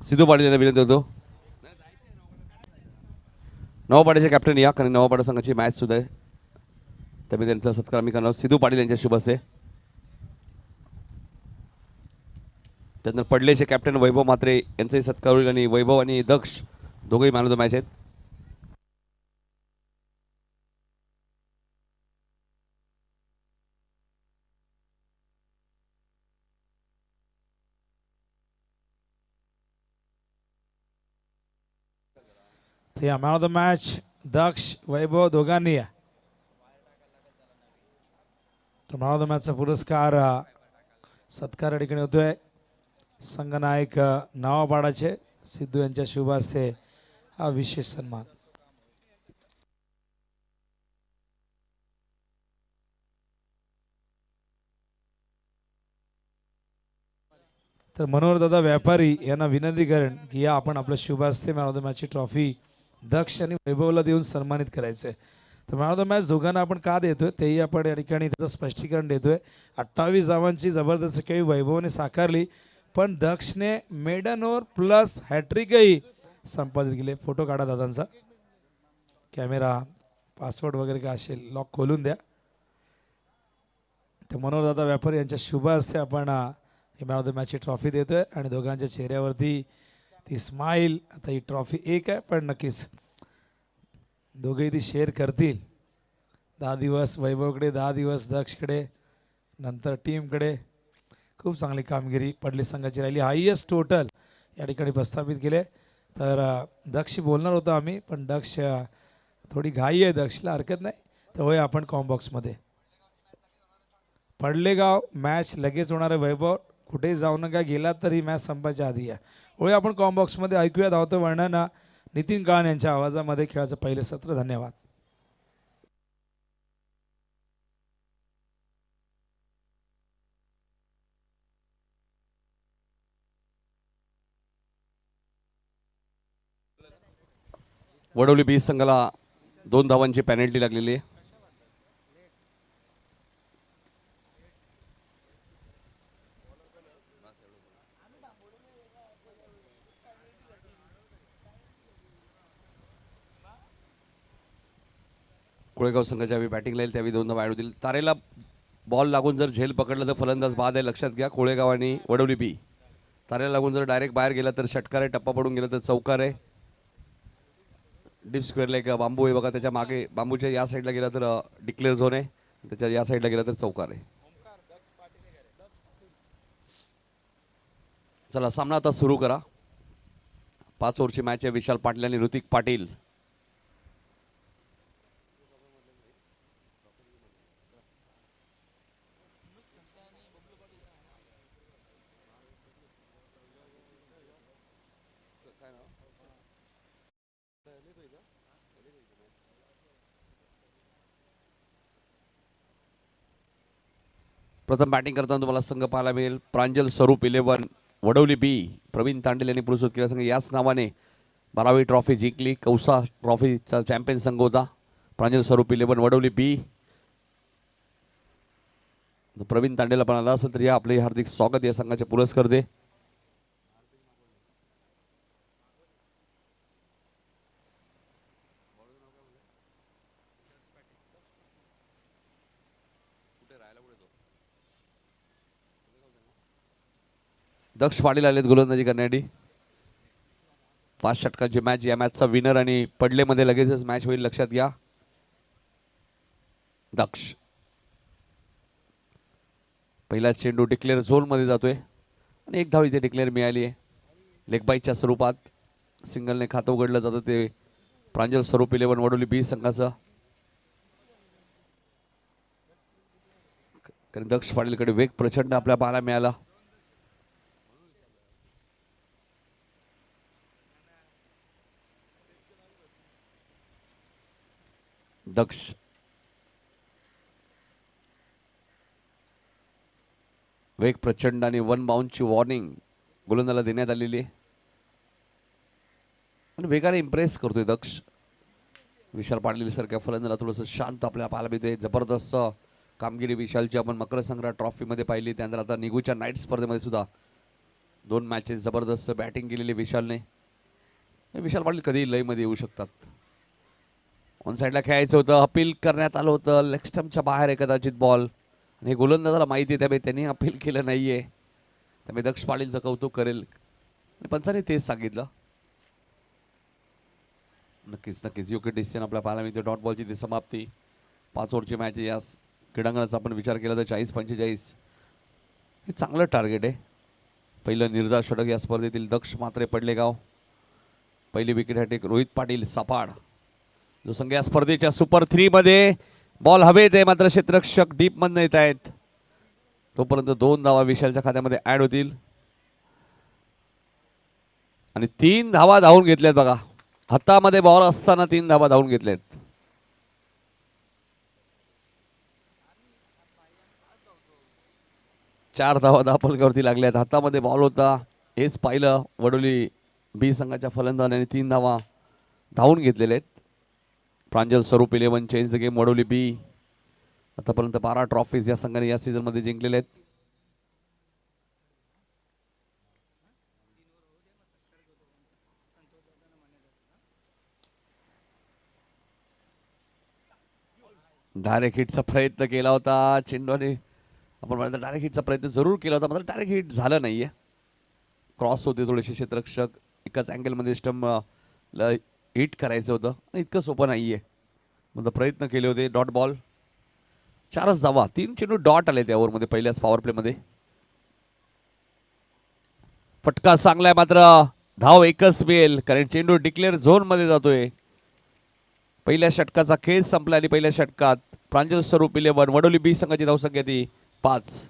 सिद्धू पाटील यांना विनंती होतो. नवापाड्याचे कॅप्टन या, कारण नवापाडा संघाची मॅच सुद्धा आहे, त्यामुळे त्यांचा सत्कार आम्ही करणार. सिद्धू पाटील यांच्या शुभ हस्ते. त्यानंतर पडलेचे कॅप्टन वैभव म्हात्रे यांचाही सत्कार होईल आणि वैभव आणि दक्ष दोघेही मॅन ऑफ द मॅच आहेत. मॅन ऑफ द मॅच दक्ष वैभव दोघांनी या. मॅन ऑफ द मॅचचा पुरस्कार सत्कार या ठिकाणी होतोय. संघनायक नवापाडाचे सिद्धू यांच्या शुभ हस्ते हा विशेष सन्मान. तर मनोहरदादा व्यापारी यांना विनंती करेन की या आपण आपल्या शुभ हस्ते मॅन ऑफ द मॅचची ट्रॉफी दक्ष आणि वैभवला देऊन सन्मानित करायचंय. तर मॅन ऑफ द मॅच दोघांना आपण का देतोय तेही आपण या ठिकाणी त्याचं स्पष्टीकरण देतोय. 28 धावांची जबरदस्त खेळी वैभवने साकारली, पण दक्षने मेडन ओव्हर प्लस हॅट्रिकही संपादित केले. फोटो काढा दादांचा. कॅमेरा पासवर्ड वगैरे काय असेल लॉक खोलून द्या. तर मनोहरदादा व्यापारी यांच्या शुभ हस्ते आपण मॅन ऑफ द मॅचची ट्रॉफी देतोय आणि दोघांच्या चेहऱ्यावरती ती स्माईल. आता ही ट्रॉफी एक आहे, पण नक्कीच दोघेही ती शेअर करतील. 10 दिवस वैभवकडे, 10 दिवस दक्षकडे, नंतर टीमकडे. खूप चांगली कामगिरी पडली संघाची राहिली. हायेस्ट टोटल या ठिकाणी प्रस्थापित केले. तर दक्ष बोलणार होतो आम्ही, पण दक्ष थोडी घाई आहे, दक्षला हरकत नाही. तर होय आपण कॉम्बॉक्समध्ये पडलेगाव मॅच लगेच होणार आहे. वैभव कुठेही जाऊ नका, गेला तर ही मॅच संपायच्या आधी आहे. होय आपण कॉम्बॉक्समध्ये ऐकूया धावतं वर्णन नितीन काळन यांच्या आवाजामध्ये खेळाचं पहिले सत्र. धन्यवाद. वडवली 20 संघाला 2 धावांची पेनल्टी लागलेली आहे. कोळेगाव संघाच्या बॅटिंगला येईल, त्यावेळी 2 धावा ॲड होतील. तारेला बॉल लागून जर झेल पकडलं तर फलंदाज बाद आहे, लक्षात घ्या. कोळेगाव आणि वडवली बी. तारेला लागून जर डायरेक्ट बाहेर गेला तर षटकार आहे, टप्पा पडून गेला तर चौकार आहे. डीप स्क्वेअरला एक बांबू आहे बघा, त्याच्या मागे बांबूच्या या साईडला गेला तर डिक्लेअर झोन आहे, त्याच्या या साईडला गेला तर चौकार आहे. चला सामना आता सुरू करा. 5 ओव्हरची मॅच आहे. विशाल पाटील आणि ऋतिक पाटील. प्रथम बॅटिंग करताना तुम्हाला संघ पाहायला मिळेल. प्रांजल स्वरूप 11 वडवली बी. प्रवीण तांडेल यांनी पुरस्कृत केला संघ. याच नावाने 12वी ट्रॉफी जिंकली. कौसा ट्रॉफीचा चॅम्पियन संघ होता. प्रांजल स्वरूप 11 वडवली बी. प्रवीण तांडेला पण आला असेल तर या आपले हार्दिक स्वागत या संघाचे पुरस्कार दे. दक्ष पाटील आलेत गोलंदाजी करण्यासाठी. 5 षटकांची मॅच. या मॅचचा विनर आणि पडलेमध्ये लगेचच मॅच होईल, लक्षात घ्या. दक्ष पहिला चेंडू डिक्लेअर झोनमध्ये जातोय आणि 1 धाव इथे डिक्लेअर मिळाली आहे. लेग बाईच्या स्वरूपात सिंगलने खातं उघडलं जातं ते प्रांजल स्वरूप 11 वडवली बी संघाचं. कारण दक्ष पाटीलकडे वेग प्रचंड आपल्या पाहायला मिळाला. दक्ष वेग प्रचंड आणि 1 बाउंडची वॉर्निंग गोलंदाजाला देण्यात आलेली आहे आणि वेगाने इम्प्रेस करतोय दक्ष. विशाल पाटील सारख्या फलंदाजाला थोडंसं शांत आपल्याला पाहायला मिळते. जबरदस्त कामगिरी विशालची आपण मकर संक्रांत ट्रॉफीमध्ये पाहिली, त्यानंतर आता निगूच्या नाईट स्पर्धेमध्ये सुद्धा 2 मॅचेस जबरदस्त बॅटिंग केलेली विशालने. विशाल पाटील कधी लयमध्ये येऊ शकतात. ऑन साईडला खेळायचं होतं, अपील करण्यात आलं होतं. लेग स्टंपच्या बाहेर आहे कदाचित बॉल. आणि गोलंदाजाला माहिती आहे त्यामुळे त्यांनी अपील केलं नाही आहे. त्यामुळे दक्ष पाटीलचं कौतुक करेल आणि पंचाने तेच सांगितलं. नक्कीच योग्य डिसिजन आपल्या पाहायला मिळते. डॉट बॉलची ती समाप्ती. 5 ओव्हरची मॅच या क्रीडांगणाचा आपण विचार केला तर 40-45 हे चांगलं टार्गेट आहे. पहिलं निर्धार षटक या स्पर्धेतील दक्ष मात्रे पडलेगाव. पहिली विकेट हॅट्रिक रोहित पाटील सपाड जो संघ या स्पर्धेच्या सुपर 3 मध्ये. बॉल हवेत आहे मात्र क्षेत्ररक्षक डीप मधनं येत आहेत. तोपर्यंत 2 धावा विशालच्या खात्यामध्ये ऍड होतील आणि 3 धावा धावून घेतल्यात बघा. हातामध्ये बॉल असताना 3 धावा धावून घेतल्यात. चार धावा धापलकावरती लागल्यात. हातामध्ये बॉल होता हेच पाहिलं वडोली बी संघाच्या फलंदाजाने 3 धावा धावून घेतलेले आहेत. प्रांजल स्वरूप 11 चेंज द गेम वडोली बी. आतापर्यंत 12 ट्रॉफीज या संघाने या सीझन मध्ये जिंकलेले आहेत. डायरेक्ट हिटचा प्रयत्न केला होता चेंडूने. आपण म्हणतो डायरेक्ट हिटचा प्रयत्न जरूर केला होता मात्र डायरेक्ट हिट झालं नाहीये. क्रॉस होते थोडेसे क्षेत्ररक्षक. एकाच अँगलमध्ये स्टंप हिट करायचं होतं आणि इतकं सोपं नाहीये. म्हणजे प्रयत्न केले होते. Dot ball. 4च धावा. 3 चेंडू डॉट आले त्या ओव्हरमध्ये पहिल्याच पॉवर प्लेमध्ये. फटका चांगला आहे मात्र धाव एकच मिळेल कारण चेंडू डिक्लेअर झोन मध्ये जातोय. पहिल्या षटकाचा खेळ संपला आणि पहिल्या षटकात प्रांजल स्वरूप 11 वडोली बी संघाची धावसंख्या ती 5.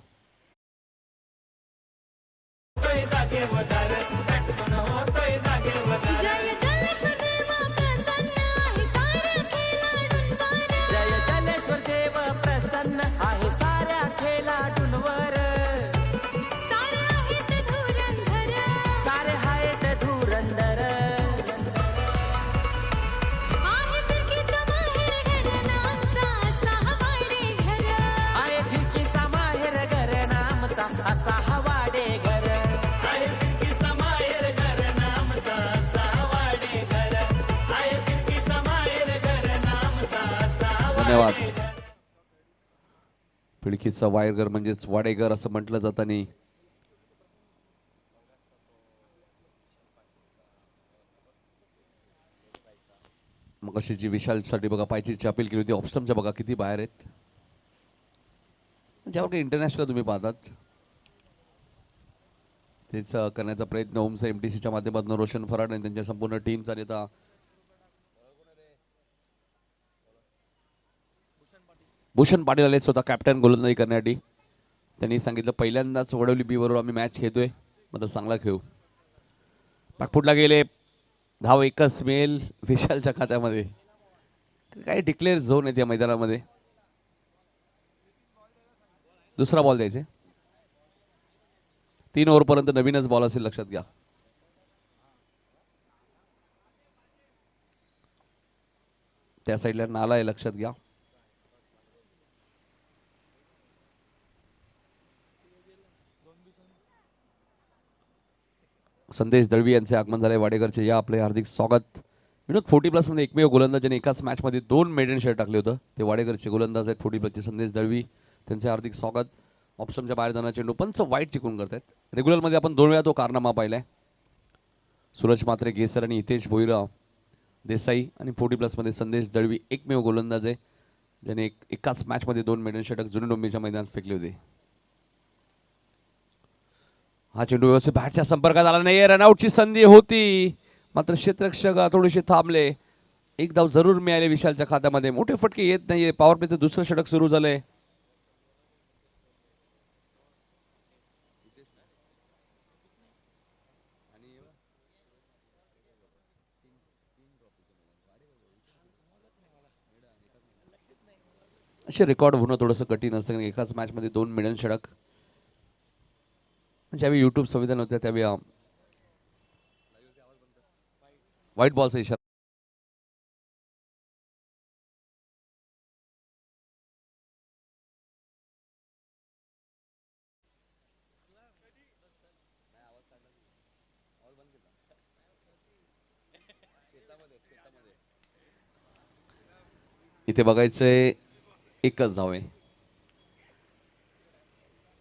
धन्यवाद. पिळकीचा वायरगर म्हणजेच वाडेगर असं म्हटलं जाताना मग अशी जी विशालसाठी बघा पायचीची अपील केली होती. ऑप्स्टमच्या बघा किती बाहेर आहेत. ज्यावर काही इंटरनॅशनल तुम्ही पाहतात तेच करण्याचा प्रयत्न ओमचा एमटीसीच्या माध्यमातून रोशन फराड आणि त्यांच्या संपूर्ण टीमचा नेता भूषण पाटील आले स्वतः कॅप्टन गोलंदाजी करण्यासाठी. त्यांनी सांगितलं पहिल्यांदाच वडोली बी बरोबर आम्ही मॅच खेळतोय मात्र चांगला खेळू. बॅकफुटला गेले. धाव एकच मिळेल विशालच्या खात्यामध्ये. काय डिक्लेअर झोन आहे त्या मैदानामध्ये. दुसरा बॉल द्यायचे. 3 ओव्हरपर्यंत नवीनच बॉल असेल लक्षात घ्या. त्या साईडला नाला आहे लक्षात घ्या. संदेश दळवी यांचे आगमन झाले वाडेकरचे. या आपले हार्दिक स्वागत. विनोद 40+ मध्ये एकमेव गोलंदाज ज्याने एकाच मॅच मध्ये 2 मेडन शर्ट टाकले होतं ते वाडेकरचे गोलंदाज आहेत 40+ चे संदेश दळवी. त्यांचे हार्दिक स्वागत. ऑप्शनच्या बाहेर जाणारा चेंडू पंच वाईट चिकून करतात. रेग्युलरमध्ये आपण 2 वेळा तो कारनामा पाहिलाय. सूरज मात्रे गेसर आणि हितेश भोईरा देसाई आणि 40+ मध्ये संदेश दळवी एकमेव गोलंदाज आहे ज्याने एकाच मॅच मध्ये 2 मेडन षटक जुनी डोंबीच्या मैदानात फेकले होते. हा चेंडू व्यवस्थित बॅटच्या संपर्कात आला नाही. रनआउटची संधी होती मात्र क्षेत्ररक्षक थोडेसे थांबले. 1 धाव जरूर मिळाले विशालच्या खात्यामध्ये. मोठे फटके येत नाहीये. पॉवर प्लेचं दुसरं षटक सुरू झालंय. असे रेकॉर्ड होणं थोडंसं कठीण असतं कारण एकाच मॅचमध्ये 2 मेडन षटक. ज्यावेळी यूट्यूब संविधान होत्या त्यावेळी व्हाईट बॉलचा इशारा. इथे बघायचंय एकच धाव आहे.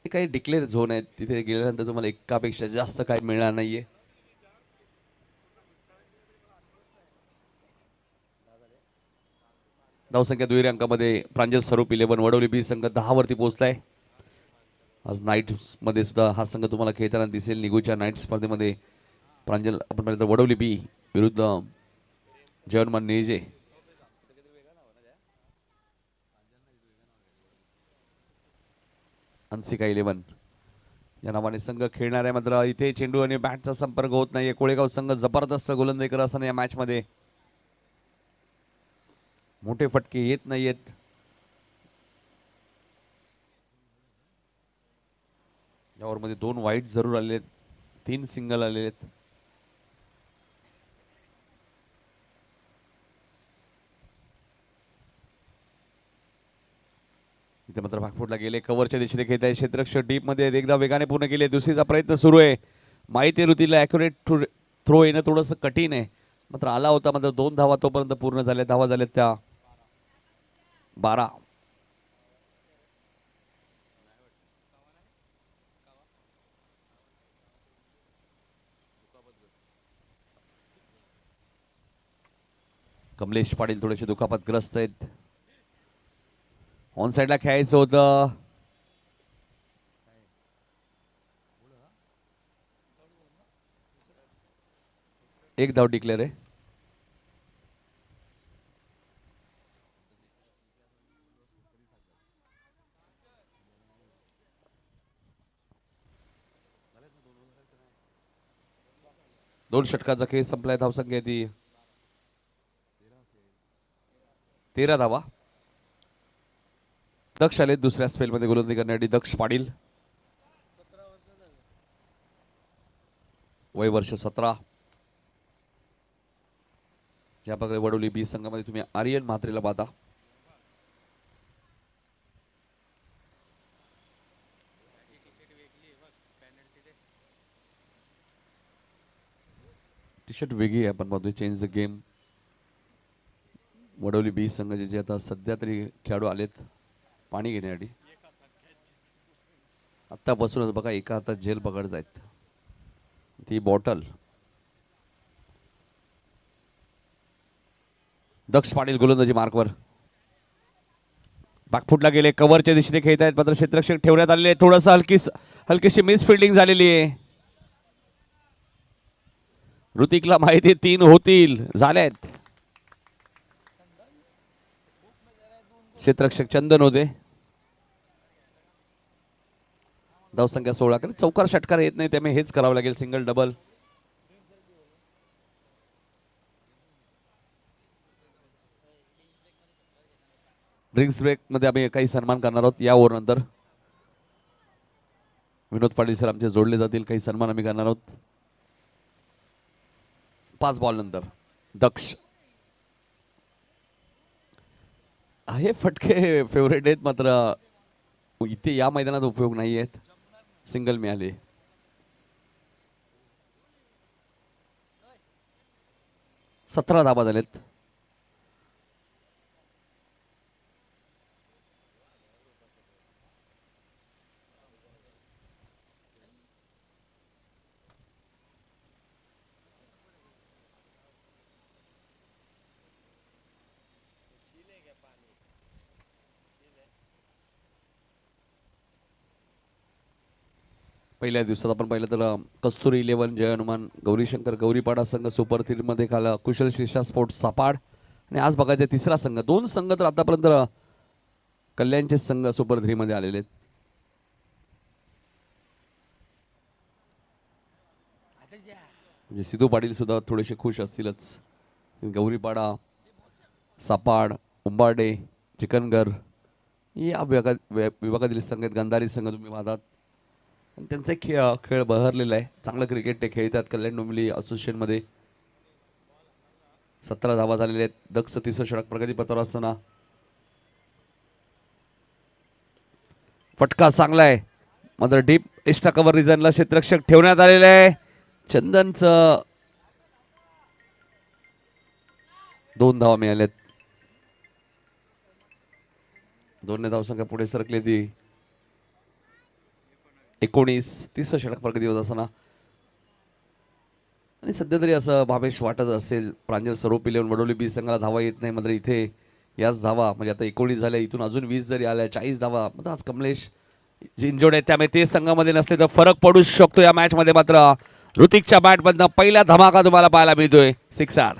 हे काही डिक्लेअर झोन आहेत, तिथे गेल्यानंतर तुम्हाला एकापेक्षा जास्त काही मिळणार नाहीये. धावसंख्या दुहेरी अंकामध्ये प्रांजल स्वरूप 11 वडवली बी संघ 10 वरती पोहोचलाय. आज नाईट मध्ये सुद्धा हा संघ तुम्हाला खेळताना दिसेल. निगूच्या नाईट स्पर्धेमध्ये प्रांजल आपण पाहिलं तर वडवली बी विरुद्ध जयवंतमान निळजे. अन्सिका 11 या नावाने संघ खेळणार आहे. मात्र इथे चेंडू आणि बॅटचा संपर्क होत नाहीये. कोळेगाव संघ जबरदस्त गोलंदाजी करत असताना या मॅच मध्ये मोठे फटके येत नाहीयेत. या ओव्हरमध्ये 2 वाईट जरूर आलेले आहेत, 3 सिंगल आलेले आहेत. इथे मात्र भागफुटला गेले, कव्हरच्या दिशेने खेळत आहे. क्षेत्ररक्षक डीप मध्ये एकदा वेगाने पूर्ण केले, दुसरीचा प्रयत्न सुरू आहे. माहिती ऋतीला ॲक्युरेट थ्रो येणं थोडंसं कठीण आहे, मात्र आला होता. मात्र 2 धावा तोपर्यंत पूर्ण झाल्या. धावा झाल्यात त्या 12. कमलेश पाटील थोडेसे दुखापतग्रस्त आहेत. ऑन साईडला खेळायचं होतं. एक धाव डिक्लेअर आहे. दोन षटकाचा खेळ संपलाय. धावसंख्या ती 13 धावा. दक्ष आले दुसऱ्या स्पेलमध्ये गोलंदाजी करण्यासाठी. दक्ष पाटील, वय वर्ष 17. ज्या प्रकारे वडोली बी संघामध्ये तुम्ही आर्यन म्हात्रेला पाहता. टी शर्ट वेगळी आहे. आपण पाहतोय चेंज द गेम. वडोली बी संघाचे जे आता सध्या तरी खेळाडू आलेत पाणी घेण्यासाठी. आत्तापासूनच बघा एका हातात जेल पकडत आहेत, ती बॉटल. दक्ष पाटील गोलंदाजी मार्कवर. बॅकफुटला गेले, कव्हरच्या दिशेने खेळत आहेत. मात्र क्षेत्ररक्षक ठेवण्यात आलेले. थोडंसं हलकीशी मिस फिल्डिंग झालेली आहे. ऋतिकला माहिती 3 होतील, झाल्यात. क्षेत्ररक्षक चंदन होते. धावसंख्या 16. कारण चौकार षटकार येत नाही, त्यामुळे हेच करावं लागेल. Single double. ड्रिंक्स ब्रेक मध्ये आम्ही काही सन्मान करणार आहोत. या ओव्हर नंतर विनोद पाटील सर आमचे जोडले जातील. काही सन्मान आम्ही करणार आहोत 5 बॉल नंतर. दक्ष हे फटके फेवरेट आहेत, मात्र इथे या मैदानात उपयोग नाही आहेत. सिंगल मिळाले. सतरा धाबा झालेत. पहिल्या दिवसात आपण पाहिलं तर कस्तुरी 11 जय हनुमान गौरीशंकर गौरीपाडा संघ सुपर 3 मध्ये खाला. कुशल शिर्षा स्पोर्ट्स सापाड. आणि आज बघायचे तिसरा संघ. 2 संघ तर आतापर्यंत कल्याणचे संघ सुपर 3 मध्ये आलेले आहेत. म्हणजे सिद्धू पाटील सुद्धा थोडेसे खुश असतीलच. गौरीपाडा, सापाड, उंबाडे, चिकनगर या विभागातील संघ आहेत. गंधारी संघ तुम्ही पाहतात. त्यांचा खेळ बहरलेला आहे. चांगलं क्रिकेट ते खेळतात कल्याण डोंबिवली असोसिएशनमध्ये. 17 धावा झालेले आहेत. दक्ष 30 षटक प्रगतीपथावर असताना. फटका चांगला आहे, मात्र डीप एक्स्ट्रा कव्हर रिजनला क्षेत्ररक्षक ठेवण्यात आलेलं आहे. चंदनचं 2 धावा मिळाल्यात. 2 धावसंख्या पुढे सरकली ती 19. तिसरं षटक प्रगती होत असताना आणि सध्या तरी असं भावेश वाटत असेल प्रांजल स्वरूप इलेव्हन वडोली बी संघाला धावा येत नाही मात्र इथे याच धावा म्हणजे आता 19 झाल्या, इथून अजून 20 जरी आल्या 40 धावा म्हणजे आज कमलेश जिंजोड आहेत त्यामुळे ते संघामध्ये नसले तर फरक पडू शकतो या मॅच मध्ये. मात्र ऋतिकच्या बॅटमधनं पहिला धमाका तुम्हाला पाहायला मिळतोय. सिक्सर.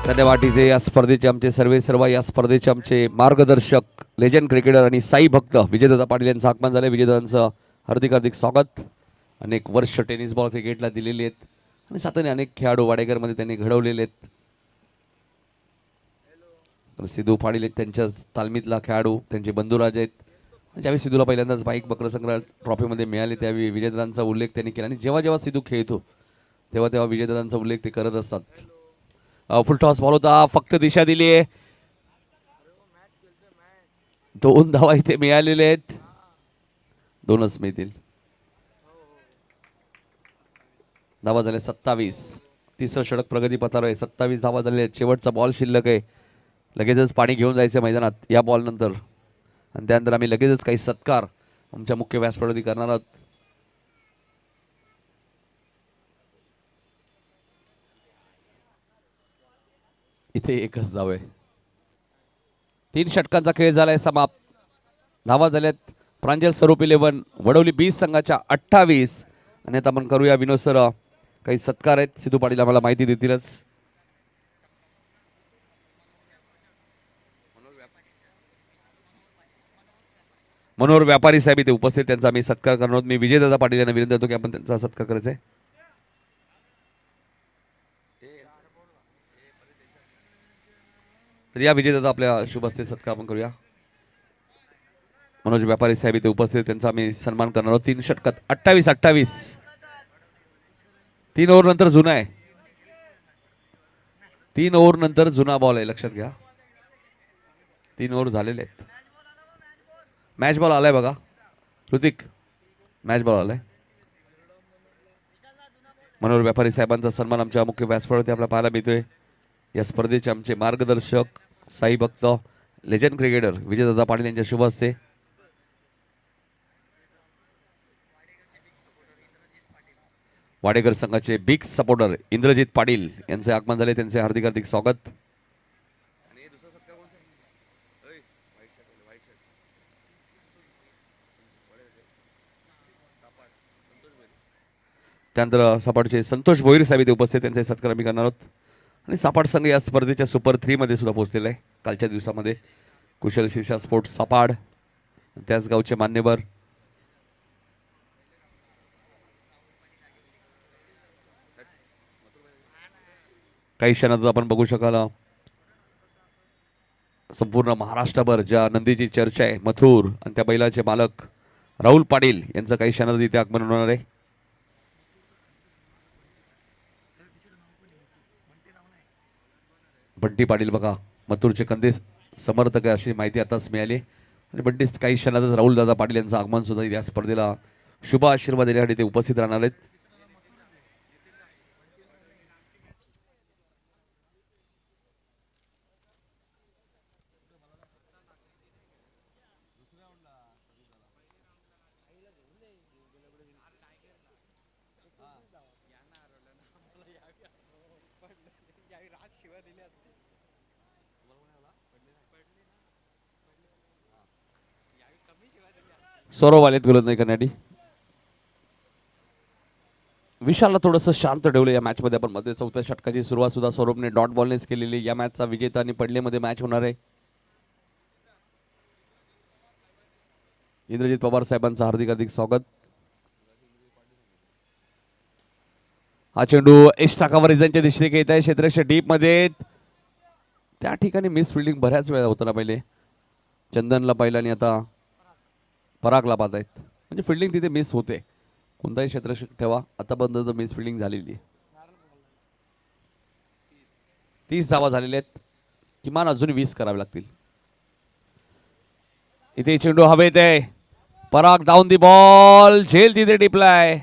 धन्यवाद या स्पर्धेचे आमचे सर्व या स्पर्धेचे आमचे मार्गदर्शक लेजंड क्रिकेटर आणि साई भक्त विजयदादा पाटील यांचं आगमन झालं. विजयदादांचं हार्दिक स्वागत. अनेक वर्ष टेनिस बॉल क्रिकेटला दिलेली आहेत आणि साथाने अनेक खेळाडू वाडेकरमध्ये त्यांनी घडवलेले आहेत. सिद्धू पाटील आहेत त्यांच्याच तालमीतला खेळाडू, त्यांचे बंधुराज आहेत. ज्यावेळी सिद्धूला पहिल्यांदाच बाईक बकर संग्रह ट्रॉफीमध्ये मिळाले त्यावेळी विजयदादांचा उल्लेख त्यांनी केला आणि जेव्हा जेव्हा सिद्धू खेळतो तेव्हा विजयदादांचा उल्लेख ते करत असतात. फुल टॉस बॉल होता, फक्त दिशा दिली आहे. 2 धावा इथे मिळालेले आहेत, 2च मिळतील. धावा झाले 27. तिसरं षटक प्रगती पथावर आहे. 27 धावा झाले. शेवटचा बॉल शिल्लक आहे. लगेचच पाणी घेऊन जायचं मैदानात या बॉल नंतर आणि त्यानंतर आम्ही लगेचच काही सत्कार आमच्या मुख्य व्यासपीठावरती करणार आहोत. इथे एकच धाव आहे. 3 षटकांचा खेळ झालाय समाप्त. धावा झाल्यात प्रांजल स्वरूप इलेव्हन वडवली 20 संघाच्या 28. आणि आता आपण करूया विनोद सर काही सत्कार आहेत. सिद्धू पाटील आम्हाला माहिती देतीलच. मनोहर व्यापारी साहेब इथे उपस्थित, त्यांचा आम्ही सत्कार करणार आहोत. मी विजयदादा पाटील यांना विनंती करतो की आपण त्यांचा सत्कार करायचा आहे. तर या विजयदादा आपल्या शुभ हस्ते सत्कार आपण करूया. मनोज व्यापारी साहेब इथे उपस्थित, त्यांचा आम्ही सन्मान करणार आहोत. 3 षटकात 28. 3 ओव्हर नंतर जुना आहे. 3 ओव्हर नंतर जुना बॉल आहे, लक्षात घ्या. 3 ओव्हर झालेले आहेत. मॅच बॉल आलाय बघा ऋतिक, मॅच बॉल आलाय. मनोहर व्यापारी साहेबांचा सन्मान आमच्या मुख्य व्यासपीठावरती आपल्याला पाहायला मिळतोय. या स्पर्धेचे आमचे मार्गदर्शक साई भक्त लेजंड क्रिकेटर विजयदादा पाटील यांच्या शुभ हस्ते. वाडेकर संघाचे बिग सपोर्टर इंद्रजित पाटील यांचे आगमन झाले, त्यांचे हार्दिक स्वागत. त्यानंतर सपाटचे संतोष भोईर साहेब इथे उपस्थित, त्यांचे सत्कार आम्ही करणार आहोत. आणि सपाट संघ या स्पर्धेच्या सुपर 3 मध्ये सुद्धा पोहोचलेला आहे कालच्या दिवसामध्ये. कुशल शीर्षा स्पोर्ट्स सपाड, त्याच गावचे मान्यवर काही क्षणात आपण बघू शकाल संपूर्ण महाराष्ट्रभर ज्या नंदीची चर्चा आहे मथुर आणि त्या बैलाचे मालक राहुल पाटील यांचं काही क्षणात इथे आगमन होणार आहे. बंटी पाटील बघा मथुरचे कंदे समर्थक आहे अशी माहिती आताच मिळाली आणि बंटी काही क्षणातच राहुल दादा पाटील यांचं आगमन सुद्धा या स्पर्धेला शुभ आशीर्वाद देण्यासाठी ते उपस्थित राहणार आहेत. सौरव आलेत गोलंदाजी करण्यासाठी. विशालला थोडंसं शांत ठेवलं या मॅच मध्ये आपण मध्ये. 4थ्या षटकाची सुरुवात सुद्धा सौरभने डॉट बॉलनेच केलेली. या मॅचचा विजेता आणि पडलेमध्ये मॅच होणार आहे. इंद्रजित पवार साहेबांचं हार्दिक स्वागत. हा चेंडू एक्स्ट्रा कव्हरेजच्या दिशेने घेत आहे क्षेत्ररक्षक डीप मध्ये. त्या ठिकाणी मिस फिल्डिंग बऱ्याच वेळा होताना पहिले चंदनला पाहिलं आणि आता परागला पाहत आहेत. म्हणजे फिल्डिंग तिथे मिस होते. कोणताही क्षेत्ररक्षक ठेवा, आतापर्यंत मिस फिल्डिंग झालेली आहे. 30 धावा झालेल्या आहेत, किमान अजून 20 करावे लागतील. इथे चेंडू हवेत आहे. पराग डाऊन दी बॉल, झेल तिथे टिपलाय.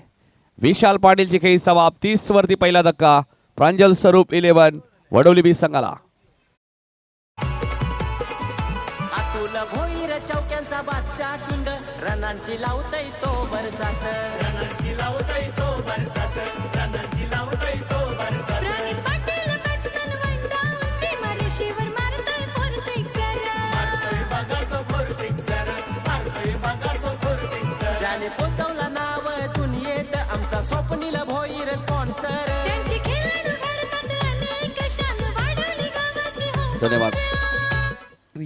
विशाल पाटीलची खेळी समाप्त. 30 वरती पहिला धक्का. प्रांजल स्वरूप 11 वडोली बी संघाला. अतुल भोईर चौक्यांचा बादशाह किंग रनांची लावतय तो बरसात. प्रणित पाटील पटकन वंडावून सीमारेषेवर मारतोय फोर सिक्सर. ज्याने पोचवला नाव दुनियेत आमचा स्वप्नील भोईर स्पॉन्सर. त्यांची खेळाडू घडतात अनेक शान वाढवली गावाची हो. धन्यवाद.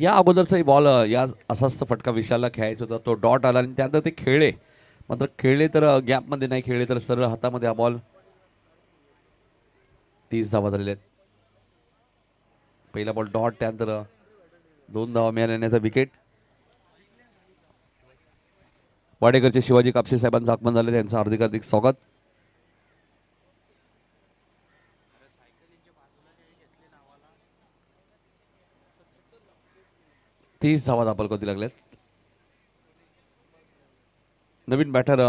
या अगोदरचा बॉल या असाच फटका विशालला खेळायचा होता. तो डॉट आला आणि त्यानंतर ते खेळले. मात्र खेळले तर गॅपमध्ये नाही खेळले तर सरळ हातामध्ये हा बॉल. 30 धावा झालेल्या आहेत. पहिला बॉल डॉट, त्यानंतर 2 धावा मिळाल्याने विकेट. वाडेकरचे शिवाजी कापसे साहेबांचं आगमन झाले, त्यांचं हार्दिक हार्दिक स्वागत. तीस धावा दापलकवती लागल्यात. नवीन बॅटर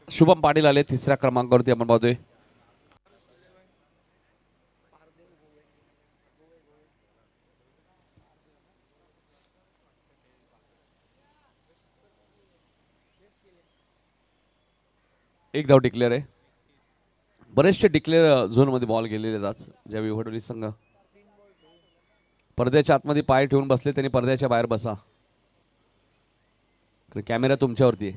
शुभम पाटील आले 3ऱ्या क्रमांकावरती आपण पाहतोय. एक धाव डिक्लेअर आहे. बरेचसे डिक्लेअर झोनमध्ये बॉल गेलेले आहेत आज. ज्यावेळी वडोली संघ पडद्याच्या आतमध्ये पाय ठेवून बसले, त्यांनी पडद्याच्या बाहेर बसा, कॅमेरा तुमच्यावरती आहे.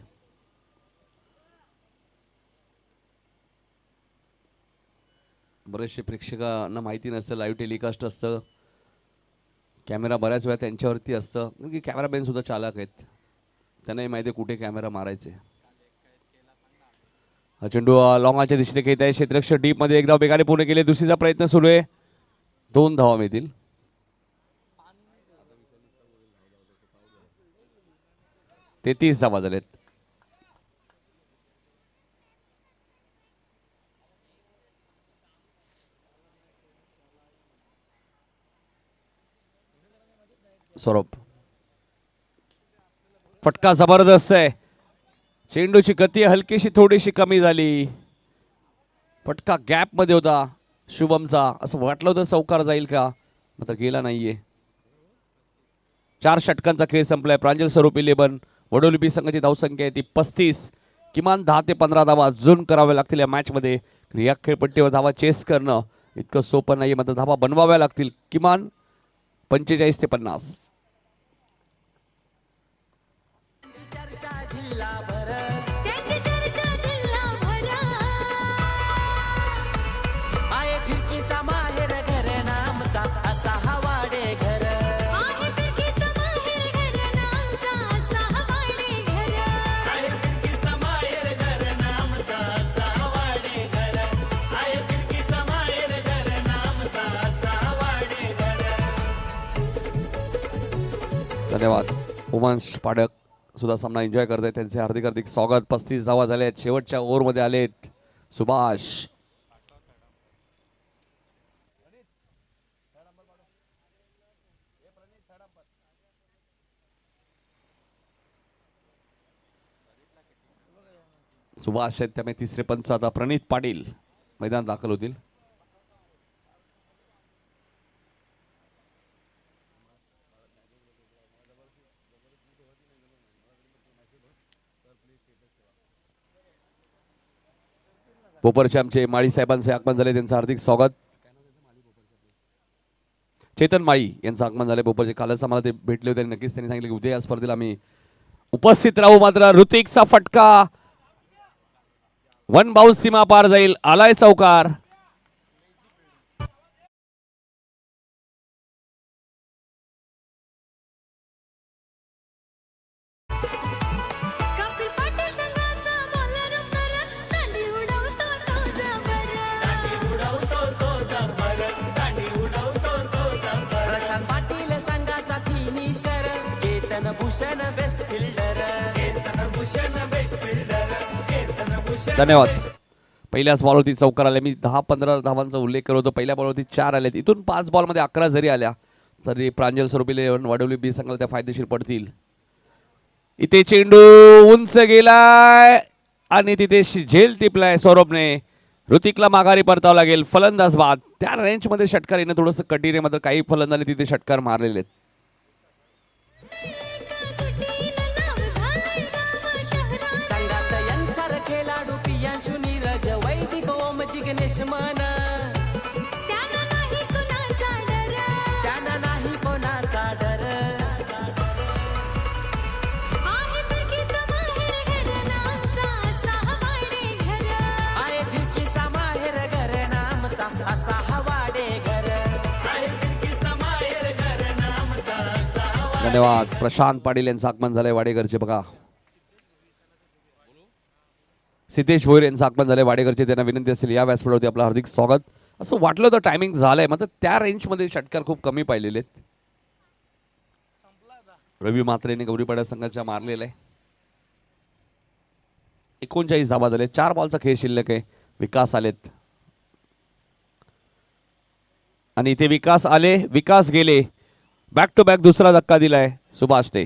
बरेचसे प्रेक्षकांना माहिती नसतं, लाईव्ह टेलिकास्ट असतं, कॅमेरा बऱ्याच वेळा त्यांच्यावरती असतं. कारण की कॅमेरामॅन सुद्धा चालक आहेत, त्यांनाही माहिती आहे कुठे कॅमेरा मारायचे. हा चेंडू लॉंगाच्या दिशेने खेळत आहे. क्षेत्ररक्षक डीप मध्ये एक धाव बेगाने पूर्ण केले. दुसरीचा प्रयत्न सुरू आहे. 2 धावा मिळतील. ते 30 धावा झालेत. सौरभ, फटका जबरदस्त आहे. चेंडूची गती हलकीशी थोडीशी कमी झाली. फटका गॅप मध्ये होता शुभमचा. असं वाटलं होतं चौकार जाईल का, मात्र गेला नाहीये. 4 षटकांचा खेळ संपलाय. प्रांजल स्वरूप 11 वडोली बी संघाची धावसंख्या आहे ती 35. किमान 10 ते 15 धावा अजून कराव्या लागतील या मॅचमध्ये. या खेळपट्टीवर धावा चेस करणं इतकं सोपं नाही, मात्र धावा बनवाव्या लागतील किमान 45 ते 50. चर्चा जिल्हाभर त्यांची चर्चा जिल्हाभर. आहे फिरकीचा माहेर घर नामचा असा हवाडे घर. आहे फिरकीचं माहेर घर नामचा असा हवाडे घर. आहे फिरकीचा माहेर घर नामचा असा हवाडे घर. आहे फिरकीचा माहेर घर नामचा असा हवाडे घर. धन्यवाद. उमांश पाडक सुद्धा सामना एन्जॉय करत आहेत, त्यांचे हार्दिक हार्दिक स्वागत. 35 धावा झाल्या आहेत. शेवटच्या ओव्हरमध्ये आलेत सुभाष. सुभाष आहेत, त्यामुळे 3रे पंच आता प्रणित पाटील मैदान दाखल होतील. बोपरचे आमचे माळी साहेबांचे आगमन झाले, त्यांचं हार्दिक स्वागत. चेतन माळी यांचं आगमन झाले बोपरचे. कालच आम्हाला ते भेटले होते. नक्कीच त्यांनी सांगितले की उद्या या स्पर्धेला आम्ही उपस्थित राहू. मात्र ऋतिकचा फटका 1 बाउन्स सीमा पार जाईल. आलाय चौकार. कपिल पाटील संघाचा बॉलर कर दांडी उडवतो तो जबर. प्रशांत पाटील संघाचा finisher. Ketan Bhushan best fielder. Ketan Bhushan best fielder. Ketan Bhushan. धन्यवाद. पहिल्याच बॉलवरती चौकार आले. मी 10-15 धावांचा उल्लेख करत होतो. पहिल्या बॉलवरती 4 आलेत. इथून 5 बॉलमध्ये 11 जरी आल्या तरी प्रांजल स्वरूप 11 वडोली बी संघाला त्या फायदेशीर पडतील. इथे चेंडू उंच गेलाय आणि तिथे झेल टिपलाय सौरभने. ऋतिकला माघारी परतावं लागेल. फलंदाज बाद. त्या रेंजमध्ये षटकार येणं थोडंसं कठीण आहे, मात्र काही फलंदाजांनी तिथे षटकार मारलेले आहेत. संघात यंगस्टर खेळाडू पियांशु नीरज वैदिक ओम जिग्नेश मन त्यांना नाही कुणाचा डर त्यांना नाही कोणाचा डर आहे फिरकीचा माहेर घर नामचा असा वाडे घर आहे फिरकीचा माहेर घर नामचा असा हवाडे घर आहे फिरकीचा माहेर घर नामचा असा धन्यवाद. प्रशांत पाटील यांचं आगमन झालंय वाडेकरचे. बघा सिद्धेश भोईर यांचं आगमन झालंय वाडेकरचे. त्यांना विनंती असेल या व्यासपीठावरती आपलं हार्दिक स्वागत. असं वाटलं होतं टायमिंग झालंय, मात्र त्या रेंजमध्ये षटकार खूप कमी पाहिलेले आहेत. रवी म्हात्रेने गौरीपाडा संघाच्या मारलेला आहे. 39 धावा झाले. 4 बॉलचा खेळ शिल्लक आहे. विकास आलेत आणि इथे विकास आले, विकास गेले. बॅक टू बॅक दुसरा धक्का दिलाय सुभाषने.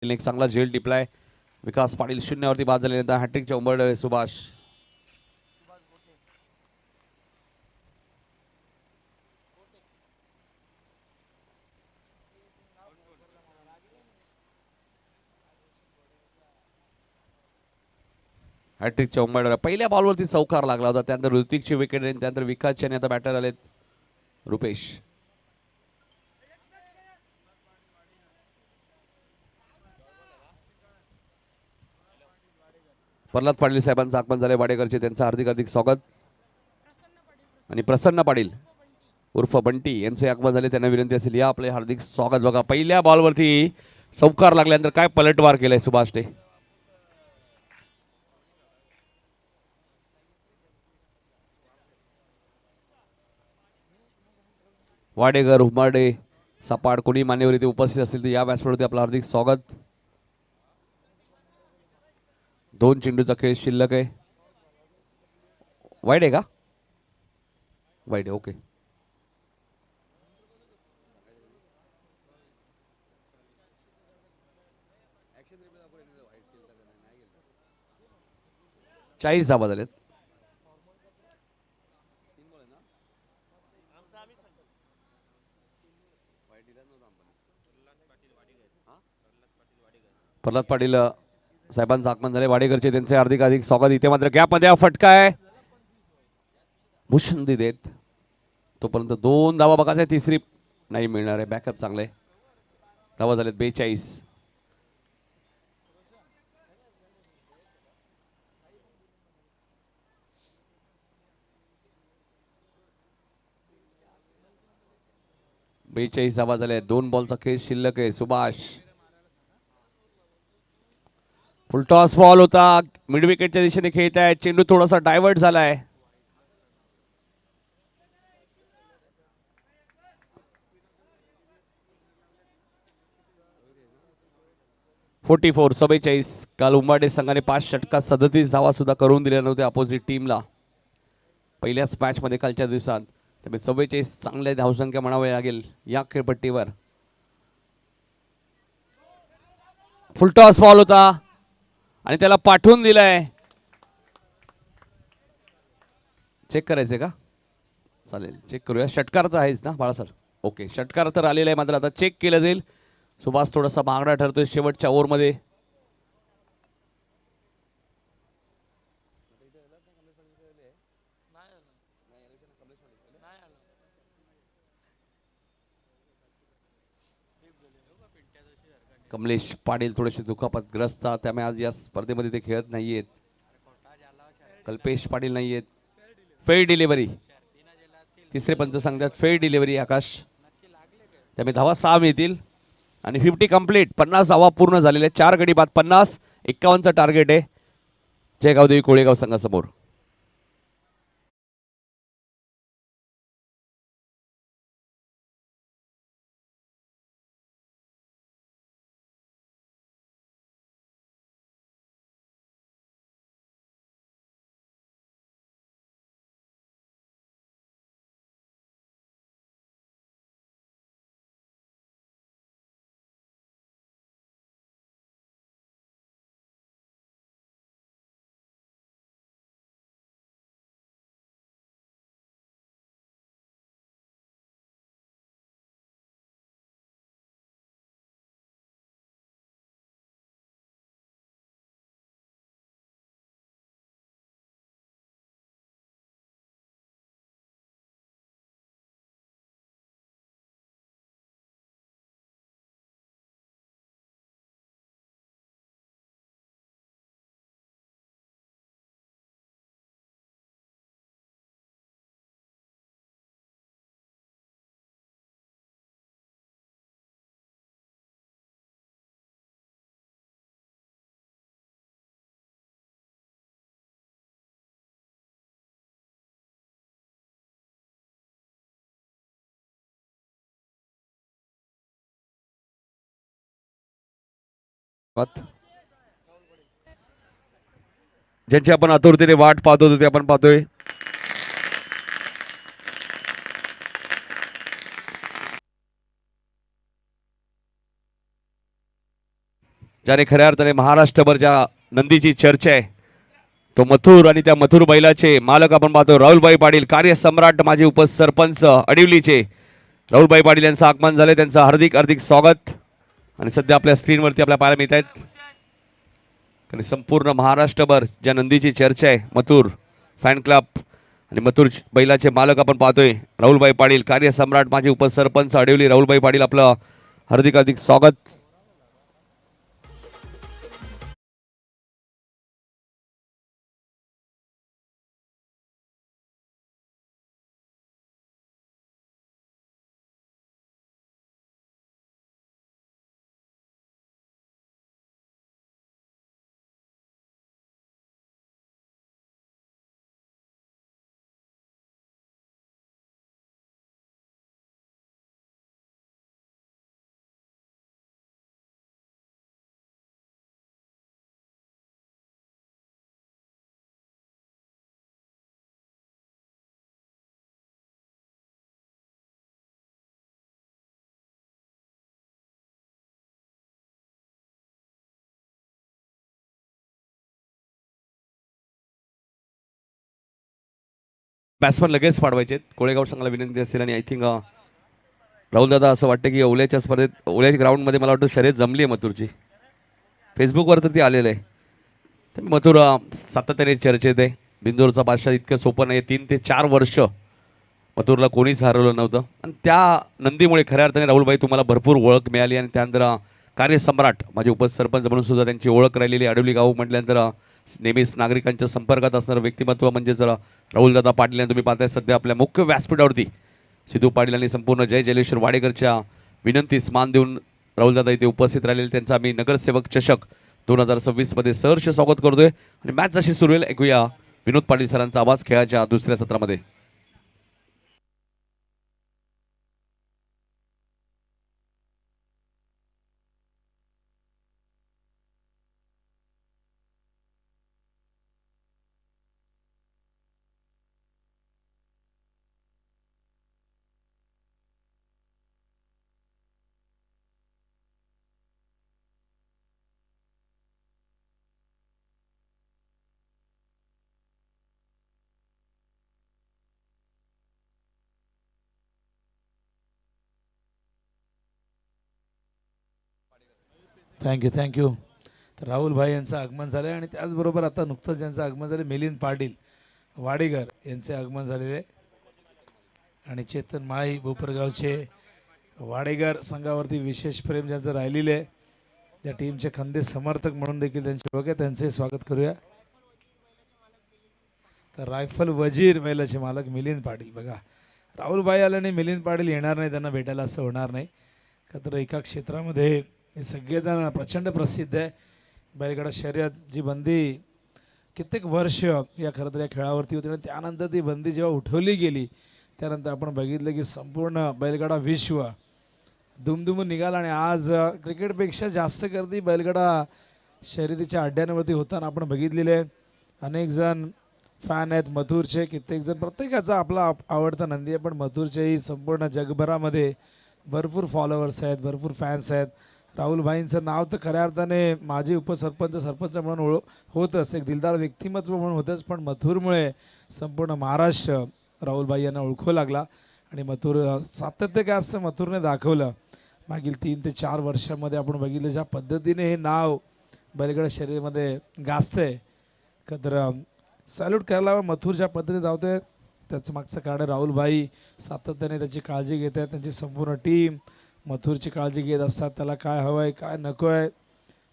एक चांगला झेल टिपलाय. विकास पाटील 0 वरती बाद झाल्यानंतर हॅट्रिकच्या उंबरठ्यावर सुभाष. हॅट्रिकच्या उंबरठ्यावर पहिल्या बॉलवरती चौकार लागला होता. त्यानंतर ऋतिकची विकेट आणि त्यानंतर विकासचे आणि आता बॅटर आलेत रुपेश. प्रल्हाद पाटील साहेबांचं आगमन झाले वाडेकरचे. त्यांचं हार्दिक हार्दिक स्वागत. आणि प्रसन्न पाटील उर्फ बंटी यांचे आगमन झाले. त्यांना विनंती असेल या आपले हार्दिक स्वागत. बघा पहिल्या बॉलवरती चौकार लागल्यानंतर काय पलटवार केलाय सुभाषने. वाडेकर, उमाडे, सपाट कोणी मान्यवर इथे उपस्थित असतील तर या व्यासपीठावरती आपलं हार्दिक स्वागत. 2 चेंडूचा खेळ शिल्लक आहे. वाईड आहे का? वाईड आहे. ओके. चाळीस धावा झालेत. प्रल्हाद पाटील साहेबांचं आगमन झाले वाडेकरचे. त्यांचे हार्दिक हार्दिक स्वागत. इथे मात्र गॅपमध्ये हा फटका आहे. भूषण देत तोपर्यंत 2 धावा बघायचा. तिसरी नाही मिळणार आहे. बॅकअप चांगलं आहे. धावा झालेत 42. धावा झाल्या. 2 बॉलचा खेळ शिल्लक आहे. सुभाष फुलटॉस बॉल होता. मिड विकेटच्या दिशेने खेळत आहे. चेंडू थोडासा डायव्हर्ट झालाय. काल उंबाडे संघाने 5 षटकात 37 धावा सुद्धा करून दिल्या नव्हत्या अपोजिट टीमला पहिल्याच मॅच मध्ये कालच्या दिवसात. त्यामुळे 44 चांगले धावसंख्या म्हणावी लागेल या खेळपट्टीवर. फुलटॉस बॉल होता आणि त्याला पाठवून दिलाय. चेक करायचे का? चालेल चेक करूया. षटकार तर आहेच ना बाळा सर? ओके षटकार तर आलेला आहे, मात्र आता चेक केलं जाईल. सुभाष थोडासा महागडा ठरतोय शेवटच्या ओव्हरमध्ये. कमलेश पाटील थोडेसे दुखापतग्रस्त, त्यामुळे आज या स्पर्धेमध्ये ते खेळत नाहीयेत. कल्पेश पाटील नाहीयेत. फेर डिलिव्हरी, तिसरे पंच सांगतात फेर डिलिव्हरी आकाश, त्यामुळे धावा 6 मिळतील आणि 50 कंप्लीट. 50 धावा पूर्ण झालेले. 4 गडी बाद 50. 51चं टार्गेट आहे. जयगावदेवी कोळेगाव संघासमोर. ज्यांची आपण आतुरतेने वाट पाहत होतो ते आपण पाहतोय. ज्याने खऱ्या अर्थाने महाराष्ट्रभर ज्या नंदीची चर्चा आहे तो मथुर आणि त्या मथुर बैलाचे मालक आपण पाहतो राहुलभाई पाटील, कार्यसम्राट, माजी उपसरपंच अडिवलीचे राहुलभाई पाटील यांचं आगमन झाले. त्यांचं हार्दिक हार्दिक स्वागत. आणि सध्या आपल्या स्क्रीनवरती आपल्या पाहायला मिळत आहेत आणि संपूर्ण महाराष्ट्रभर ज्या नंदीची चर्चा आहे मथुर फॅन क्लब आणि मथुर बैलाचे मालक आपण पाहतोय राहुलभाई पाटील, कार्यसम्राट, माजी उपसरपंच अडिवली राहुलभाई पाटील, आपलं हार्दिक हार्दिक स्वागत. बॅट्समन लगेच पाडवायचे. कोळेगाव संघाला विनंती असेल आणि आय थिंक राहुल दादा असं वाटतं की ओल्याच्या स्पर्धेत ओल्याच्या ग्राउंडमध्ये मला वाटतं शर्यत जमली आहे मथुरची. फेसबुकवर तर ती आलेलं आहे. तर मथुर सातत्याने चर्चेत आहे. बिंदोरचा बादशाह इतकं सोपं नाही. 3 ते 4 वर्ष मथुरला कोणीच हरवलं नव्हतं आणि त्या नंदीमुळे खऱ्या अर्थाने राहुलभाई तुम्हाला भरपूर ओळख मिळाली आणि त्यानंतर कार्यसम्राट माझे उपसरपंच म्हणून सुद्धा त्यांची ओळख राहिलेली. अडवली गाव म्हटल्यानंतर नेहमीच नागरिकांच्या संपर्कात असणारं व्यक्तिमत्व म्हणजे जर राहुलदादा पाटील यांनी तुम्ही पाहताय सध्या आपल्या मुख्य व्यासपीठावरती सिद्धू पाटील यांनी संपूर्ण जय जलेश्वर वाडेकरच्या विनंतीस मान देऊन राहुलदादा इथे उपस्थित राहिलेले त्यांचा आम्ही नगरसेवक चषक 2026 मध्ये सहर्ष स्वागत करतोय आणि मॅच जशी सुरू होईल ऐकूया विनोद पाटील सरांचा आवाज खेळाच्या दुसऱ्या सत्रामध्ये. थँक्यू. तर राहुल भाई यांचं आगमन झालं आहे आणि त्याचबरोबर आता नुकतंच ज्यांचं आगमन झालं मिलिंद पाटील वाडेकर यांचे आगमन झालेले आहे आणि चेतन माई भोपरगावचे वाडेकर संघावरती विशेष प्रेम ज्यांचं राहिलेलं आहे त्या टीमचे खंदे समर्थक म्हणून देखील त्यांचे बघा त्यांचे स्वागत करूया. तर रायफल वजीर बैलाचे मालक मिलिंद पाटील. बघा राहुल भाई आल्याने मिलिंद पाटील येणार नाही, त्यांना भेटायला असं होणार नाही का तर एका क्षेत्रामध्ये हे सगळेजण प्रचंड प्रसिद्ध आहे. बैलगाडा शर्यत जी बंदी कित्येक वर्ष या खरं तर या खेळावरती होती आणि त्यानंतर ती बंदी जेव्हा उठवली गेली त्यानंतर आपण बघितलं की संपूर्ण बैलगाडा विश्व दुमदुमून निघाला आणि आज क्रिकेटपेक्षा जास्त गर्दी बैलगाडा शर्यतीच्या अड्ड्यांवरती होताना आपण बघितलेले आहे. अनेक जण फॅन आहेत मथुरचे, कित्येक जण प्रत्येकाचा आपला आवडता नंदी आहे, पण मथुरचेही संपूर्ण जगभरामध्ये भरपूर फॉलोअर्स आहेत, भरपूर फॅन्स आहेत. राहुल भाईंचं नाव तर खऱ्या अर्थाने माजी उपसरपंच सरपंच म्हणून होतच, एक दिलदार व्यक्तिमत्व म्हणून होतंच, पण मथुरमुळे संपूर्ण महाराष्ट्र राहुलभाई यांना ओळखू लागला आणि मथुर सातत्य काय असं मथुरने दाखवलं. मागील 3 ते 4 वर्षामध्ये आपण बघितलं ज्या पद्धतीने हे नाव बैलगाडा शर्यतीमध्ये गाजतंय तर सॅल्यूट करायला हवं. मथुर ज्या पद्धतीने धावतोय त्याचं मागचं कारण राहुलभाई सातत्याने त्याची काळजी घेत आहेत, त्यांची संपूर्ण टीम मथुरची काळजी घेत असतात. त्याला काय हवं आहे काय नको आहे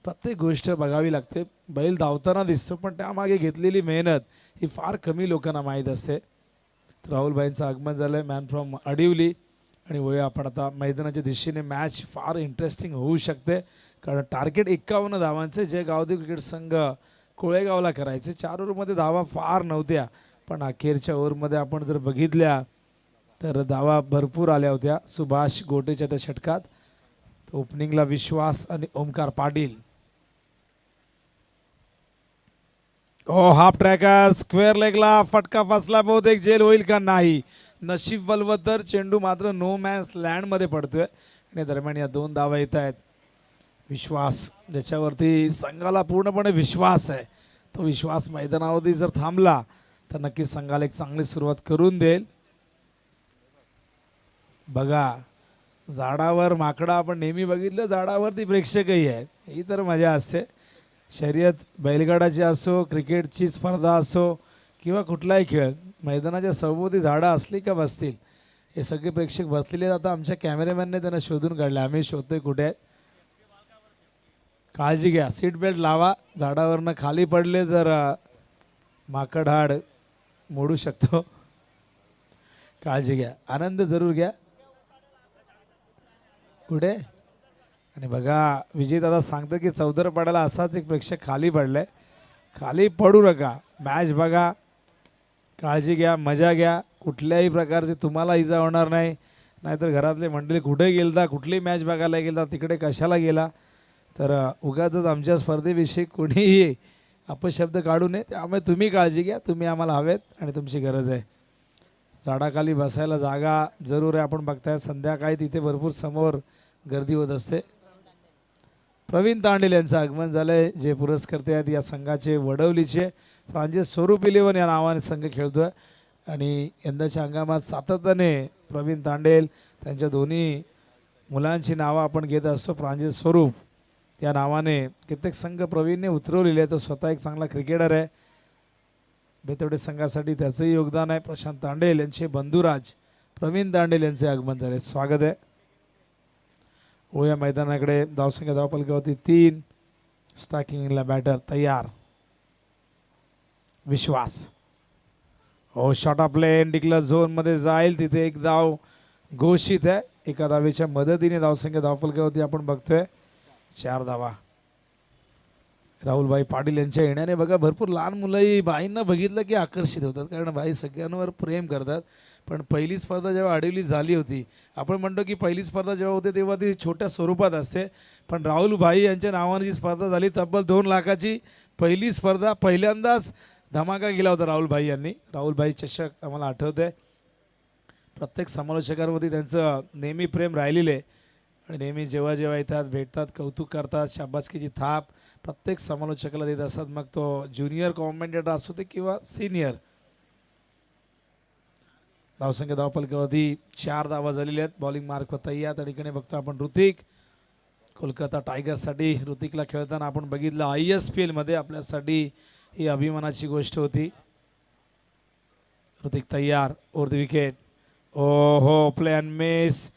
प्रत्येक गोष्ट बघावी लागते. बैल धावताना दिसतो पण त्यामागे घेतलेली मेहनत ही फार कमी लोकांना माहीत असते. तर राहुलभाईंचं आगमन झालं आहे मॅन फ्रॉम अडिवली आणि वळूया आपण आता मैदानाच्या दिशेने. मॅच फार इंटरेस्टिंग होऊ शकते कारण टार्गेट 51 धावांचे जे गावदेव क्रिकेट संघ कोळेगावला करायचे. 4 ओव्हरमध्ये धावा फार नव्हत्या पण अखेरच्या ओव्हरमध्ये आपण जर बघितल्या तर धावा भरपूर आल्या होत्या. सुभाष गोटेच्या त्या षटकात ओपनिंगला विश्वास आणि Omkar Patil. Half tracker square लेगला फटका फसला, बहुतेक जेल होईल का नाही. नशीब बलवत्तर, चेंडू मात्र नो मॅन्स लँडमध्ये पडतोय आणि दरम्यान या 2 धावा येत आहेत. विश्वास ज्याच्यावरती संघाला पूर्णपणे विश्वास आहे तो विश्वास मैदानावरती जर थांबला तर नक्कीच संघाला एक चांगली सुरुवात करून देईल. बघा झाडावर माकडा आपण नेहमी बघितलं, झाडावरती प्रेक्षकही आहेत. ही तर मजा असते. शर्यत बैलगाडाची असो, क्रिकेटची स्पर्धा असो किंवा कुठलाही खेळ, मैदानाच्या सभोवती झाडं असली का बसतील हे सगळे प्रेक्षक बसलेले आहेत. आता आमच्या कॅमेरामॅनने त्यांना शोधून काढले, आम्ही शोधतोय कुठे आहेत. काळजी घ्या, सीट बेल्ट लावा. झाडावरनं खाली पडले तर माकड हाड मोडू शकतो. काळजी घ्या, आनंद जरूर घ्या. कुठे आणि बघा विजयदादा सांगतात की चौदरपाड्याला असाच एक प्रेक्षक खाली पडलाय. खाली पडू नका, मॅच बघा, काळजी घ्या, मजा घ्या. कुठल्याही प्रकारची तुम्हाला इजा होणार नाही. नाहीतर घरातले मंडळी कुठे गेलता, कुठली मॅच बघायला गेला, तिकडे कशाला गेला, तर उगाचच आमच्या स्पर्धेविषयी कोणीही अपशब्द काढू नये. त्यामुळे तुम्ही काळजी घ्या, तुम्ही आम्हाला हवेत आणि तुमची गरज आहे. झाडाखाली बसायला जागा जरूर आहे. आपण बघताय संध्याकाळी तिथे भरपूर समोर गर्दी होत असते. प्रवीण तांडेल यांचं आगमन झालंय, जे पुरस्कर्ते आहेत या संघाचे वडवलीचे. फ्रांजिस स्वरूप 11 या नावाने संघ खेळतोय आणि यंदाच्या हंगामात सातत्याने प्रवीण तांडेल त्यांच्या दोन्ही मुलांची नावं आपण घेत असतो. फ्रांजिस स्वरूप या नावाने कित्येक संघ प्रवीणने उतरवलेले आहे. तो स्वतः एक चांगला क्रिकेटर आहे. बेतवडे संघासाठी त्याचंही योगदान आहे. प्रशांत तांडेल यांचे बंधुराज प्रवीण तांडेल यांचे आगमन झाले, स्वागत आहे. या मैदानाकडे धावसंख्या धावपलकावरती 3. स्टॅकिंगला बॅटर तयार. विश्वास शॉट ऑफ प्लेन डिक्लेअर झोनमध्ये जाईल, तिथे एक धाव घोषित आहे. एका धावेच्या मदतीने धावसंख्या धावपलकावरती आपण बघतोय 4 धावा. राहुलभाई पाटील यांच्या येण्याने बघा भरपूर लहान मुलंही भाईंना बघितलं की आकर्षित होतात, कारण भाई सगळ्यांवर प्रेम करतात. पण पहिली स्पर्धा जेव्हा अडवली झाली होती, आपण म्हणतो की पहिली स्पर्धा जेव्हा होते तेव्हा ती छोट्या स्वरूपात असते, पण राहुलभाई यांच्या नावाने जी स्पर्धा झाली तब्बल 2 लाखाची पहिली स्पर्धा, पहिल्यांदाच धमाका केला होता राहुलभाई यांनी. राहुलभाई चषक आम्हाला आठवतं आहे. प्रत्येक समालोचकांमध्ये त्यांचं नेहमी प्रेम राहिलेलं आहे आणि नेहमी जेव्हा जेव्हा येतात भेटतात, कौतुक करतात, शाबासकीची थाप प्रत्येक समालोचकाला देत असतात. मग तो ज्युनियर कॉमेंटेटर असू दे किंवा सिनियर. धावसंख्या धावपलकावरती 4 धावा झालेल्या आहेत. बॉलिंग मार्कवर तैयार. त्या ठिकाणी बघतो आपण ऋतिक, कोलकाता टायगर्ससाठी ऋतिकला खेळताना आपण बघितलं. ISPL मध्ये आपल्यासाठी ही अभिमानाची गोष्ट होती. ऋतिक तयार. Over the wicket. हो प्लॅन मिस.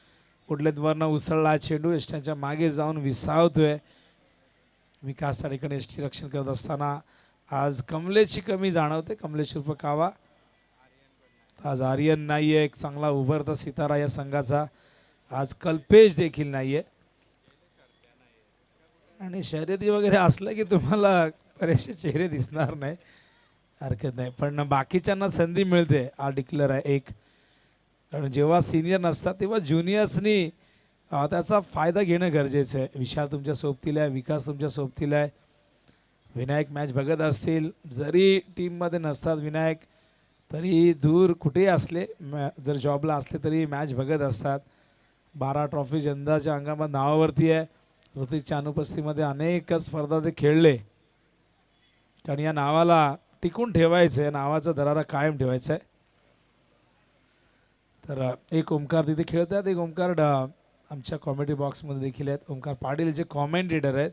कुठल्यात वरनं उसळला चेंडू यष्टीच्या मागे जाऊन विसावतोय. विकास त्या ठिकाणी यष्टी रक्षण करत असताना आज कमलेशची कमी जाणवते. कमलेश उर्फ कावा. आज आर्यन नाही आहे, एक चांगला उभरता सितारा या संघाचा. आज कल्पेश देखील नाही आहे. आणि शर्यती वगैरे असलं की तुम्हाला बरेचसे चेहरे दिसणार नाही. हरकत नाही, पण बाकीच्यांना संधी मिळते. हा डिक्लेअर आहे एक. कारण जेव्हा सिनियर नसतात तेव्हा ज्युनियर्सनी त्याचा फायदा घेणं गरजेचं आहे. विशाल तुमच्या सोबतीला आहे, विकास तुमच्या सोबतीला आहे, विनायक मॅच बघत असतील. जरी टीममध्ये नसतात विनायक तरी दूर कुठेही असले, जर जॉबला असले तरी मॅच बघत असतात. 12 ट्रॉफी यंदाच्या अंगामध्ये नावावरती आहे. ऋतिकच्या अनुपस्थितीमध्ये अनेक स्पर्धा ते खेळले. कारण या नावाला टिकून ठेवायचं आहे, नावाचा दरारा कायम ठेवायचा आहे. तर एक ओमकार तिथे खेळतात, एक ओमकार आमच्या कॉमेडी बॉक्समध्ये देखील आहेत. ओमकार पाटील जे कॉमेंटेटर आहेत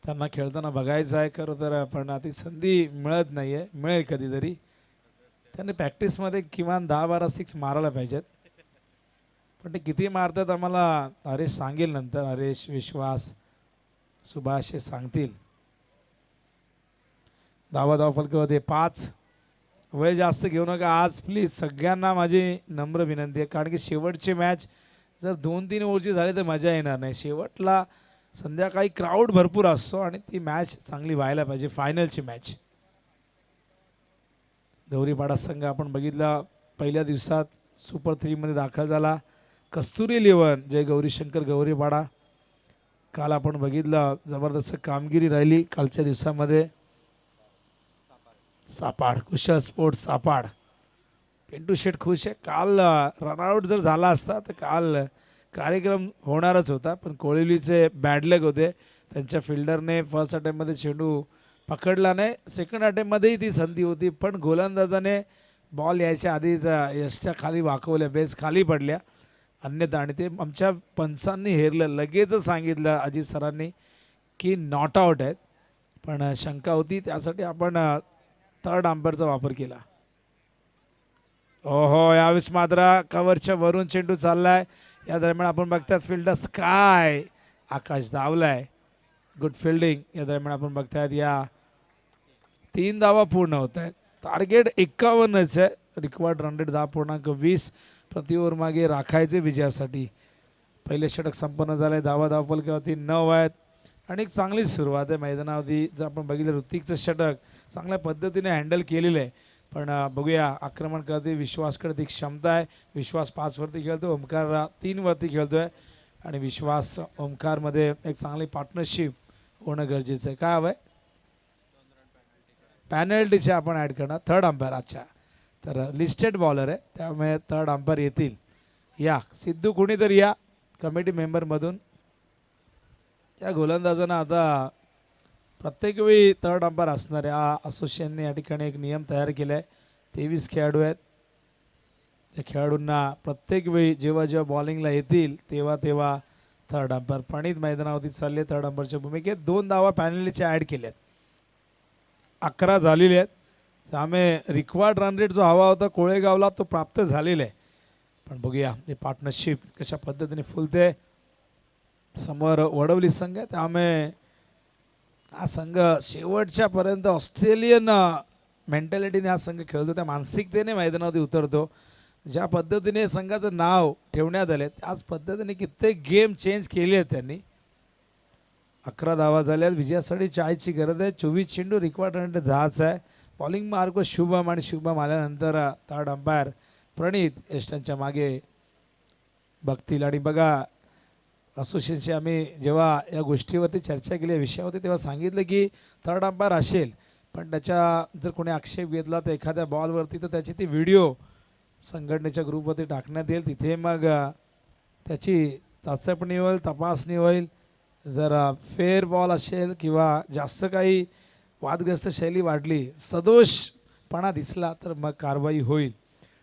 त्यांना खेळताना बघायचं आहे. खरं तर पण ती संधी मिळत नाही आहे, मिळेल कधीतरी. त्यांनी प्रॅक्टिसमध्ये किमान 10-12 सिक्स मारायला पाहिजेत. पण ते किती मारतात आम्हाला हरेश सांगेल नंतर. हरेश, विश्वास, सुभाष हे सांगतील. धावा फलक होते 5. वेळ जास्त घेऊ नका आज प्लीज. सगळ्यांना माझी नम्र विनंती आहे. कारण की शेवटची मॅच जर 2-3 ओव्हरची झाली तर मजा येणार नाही. शेवटला संध्याकाळी क्राऊड भरपूर असतो आणि ती मॅच चांगली व्हायला पाहिजे, फायनलची मॅच. गौरीपाडा संघ आपण बघितला पहिल्या दिवसात सुपर 3मध्ये दाखल झाला. कस्तुरी 11 जय गौरीशंकर गौरीपाडा. काल आपण बघितलं जबरदस्त कामगिरी राहिली कालच्या दिवसामध्ये. सापाड, कुशल स्पोर्ट्स सापाड. पिंटू शेठ खुश आहे. काल रनआउट जर झाला असता तर काल कार्यक्रम होणारच होता, पण कोळिवलीचे बॅडलक होते. त्यांच्या फिल्डरने फर्स्ट अटेम्पमध्ये चेंडू पकडला नाही. सेकंड अटेम्पमध्येही ती संधी होती, पण गोलंदाजाने बॉल यायच्या आधीच यशच्या खाली वाकवल्या, बेस खाली पडल्या अन्यथा. आणि ते आमच्या पंचांनी हेरलं. लगेच सांगितलं अजित सरांनी की नॉट आऊट आहेत, पण शंका होती त्यासाठी आपण थर्ड अंपायरचा वापर केला. ओहो, यावेळेस मात्र कव्हरच्या वरून चेंडू चाललाय. या दरम्यान आपण बघतात फिल्डर स्काय आकाश धावलाय. Good fielding. या दरम्यान आपण बघतायत या 3 धावा पूर्ण होत आहेत. टार्गेट 51च आहे. रिक्वायर्ड रन रेट 10.20 प्रति ओव्हर मागे राखायचे विजयासाठी. पहिले षटक संपन्न झाले. धावा फलकावरती 9 आहेत आणि एक चांगली सुरुवात आहे मैदानावरती. जर आपण बघितलं ऋतिकचं षटक चांगल्या पद्धतीने हँडल केलेलं आहे. पण बघूया आक्रमण करते विश्वासकडे ती क्षमता आहे. विश्वास 5 वरती खेळतो, ओमकार 3 वरती खेळतोय आणि विश्वास ओमकारमध्ये एक चांगली पार्टनरशिप होणं गरजेचं आहे. काय हवं आहे? पॅनल्टीचे आपण ॲड करणार थर्ड अंपायर. अच्छा, तर लिस्टेड बॉलर आहे त्यामुळे थर्ड अंपायर येतील. या सिद्धू कुणीतरी या कमिटी मेंबरमधून. या गोलंदाजांना आता प्रत्येक वेळी थर्ड अंपायर असणार आहे. असोसिएशनने या ठिकाणी एक नियम तयार केला आहे. 23 खेळाडू आहेत. या खेळाडूंना प्रत्येक वेळी जेव्हा जेव्हा बॉलिंगला येतील तेव्हा तेव्हा थर्ड अंपायर. प्रणित मैदानावरती चालले थर्ड अंपायरच्या भूमिकेत. 2 धावा पॅनल्टीच्या ॲड केल्या आहेत. 11 झालेले आहेत. त्यामुळे रिक्वायर्ड रन रेट जो हवा होता कोळेगावला तो प्राप्त झालेला आहे. पण बघूया हे पार्टनरशिप कशा पद्धतीने फुलते. समोर वडवली संघ आहे त्यामुळे हा संघ शेवटच्यापर्यंत ऑस्ट्रेलियन मेंटॅलिटीने हा संघ खेळतो, त्या मानसिकतेने मैदानावरती उतरतो. ज्या पद्धतीने संघाचं नाव ठेवण्यात आले त्याच पद्धतीने कित्येक गेम चेंज केले आहेत त्यांनी. 11 धावा झाल्यात. विजयासाठी 40ची गरज आहे. 24 चेंडू, रिक्वायर्ड रन रेट 10च आहे. बॉलिंग मार्क शुभम आणि शुभम आल्यानंतर थर्ड अंपायर प्रणित यष्टांच्या मागे बघतील. आणि बघा असोसिएशनशी आम्ही जेव्हा या गोष्टीवरती चर्चा केली, या विषयावरती, तेव्हा सांगितलं की थर्ड अंपायर असेल पण त्याच्या जर कोणी आक्षेप घेतला तर एखाद्या बॉलवरती तर त्याची ती व्हिडिओ संघटनेच्या ग्रुपवरती टाकण्यात येईल. तिथे मग त्याची चाचपणी होईल, तपासणी होईल. जर फेअर बॉल असेल किंवा जास्त काही वादग्रस्त शैली वाढली, सदोषपणा दिसला तर मग कारवाई होईल.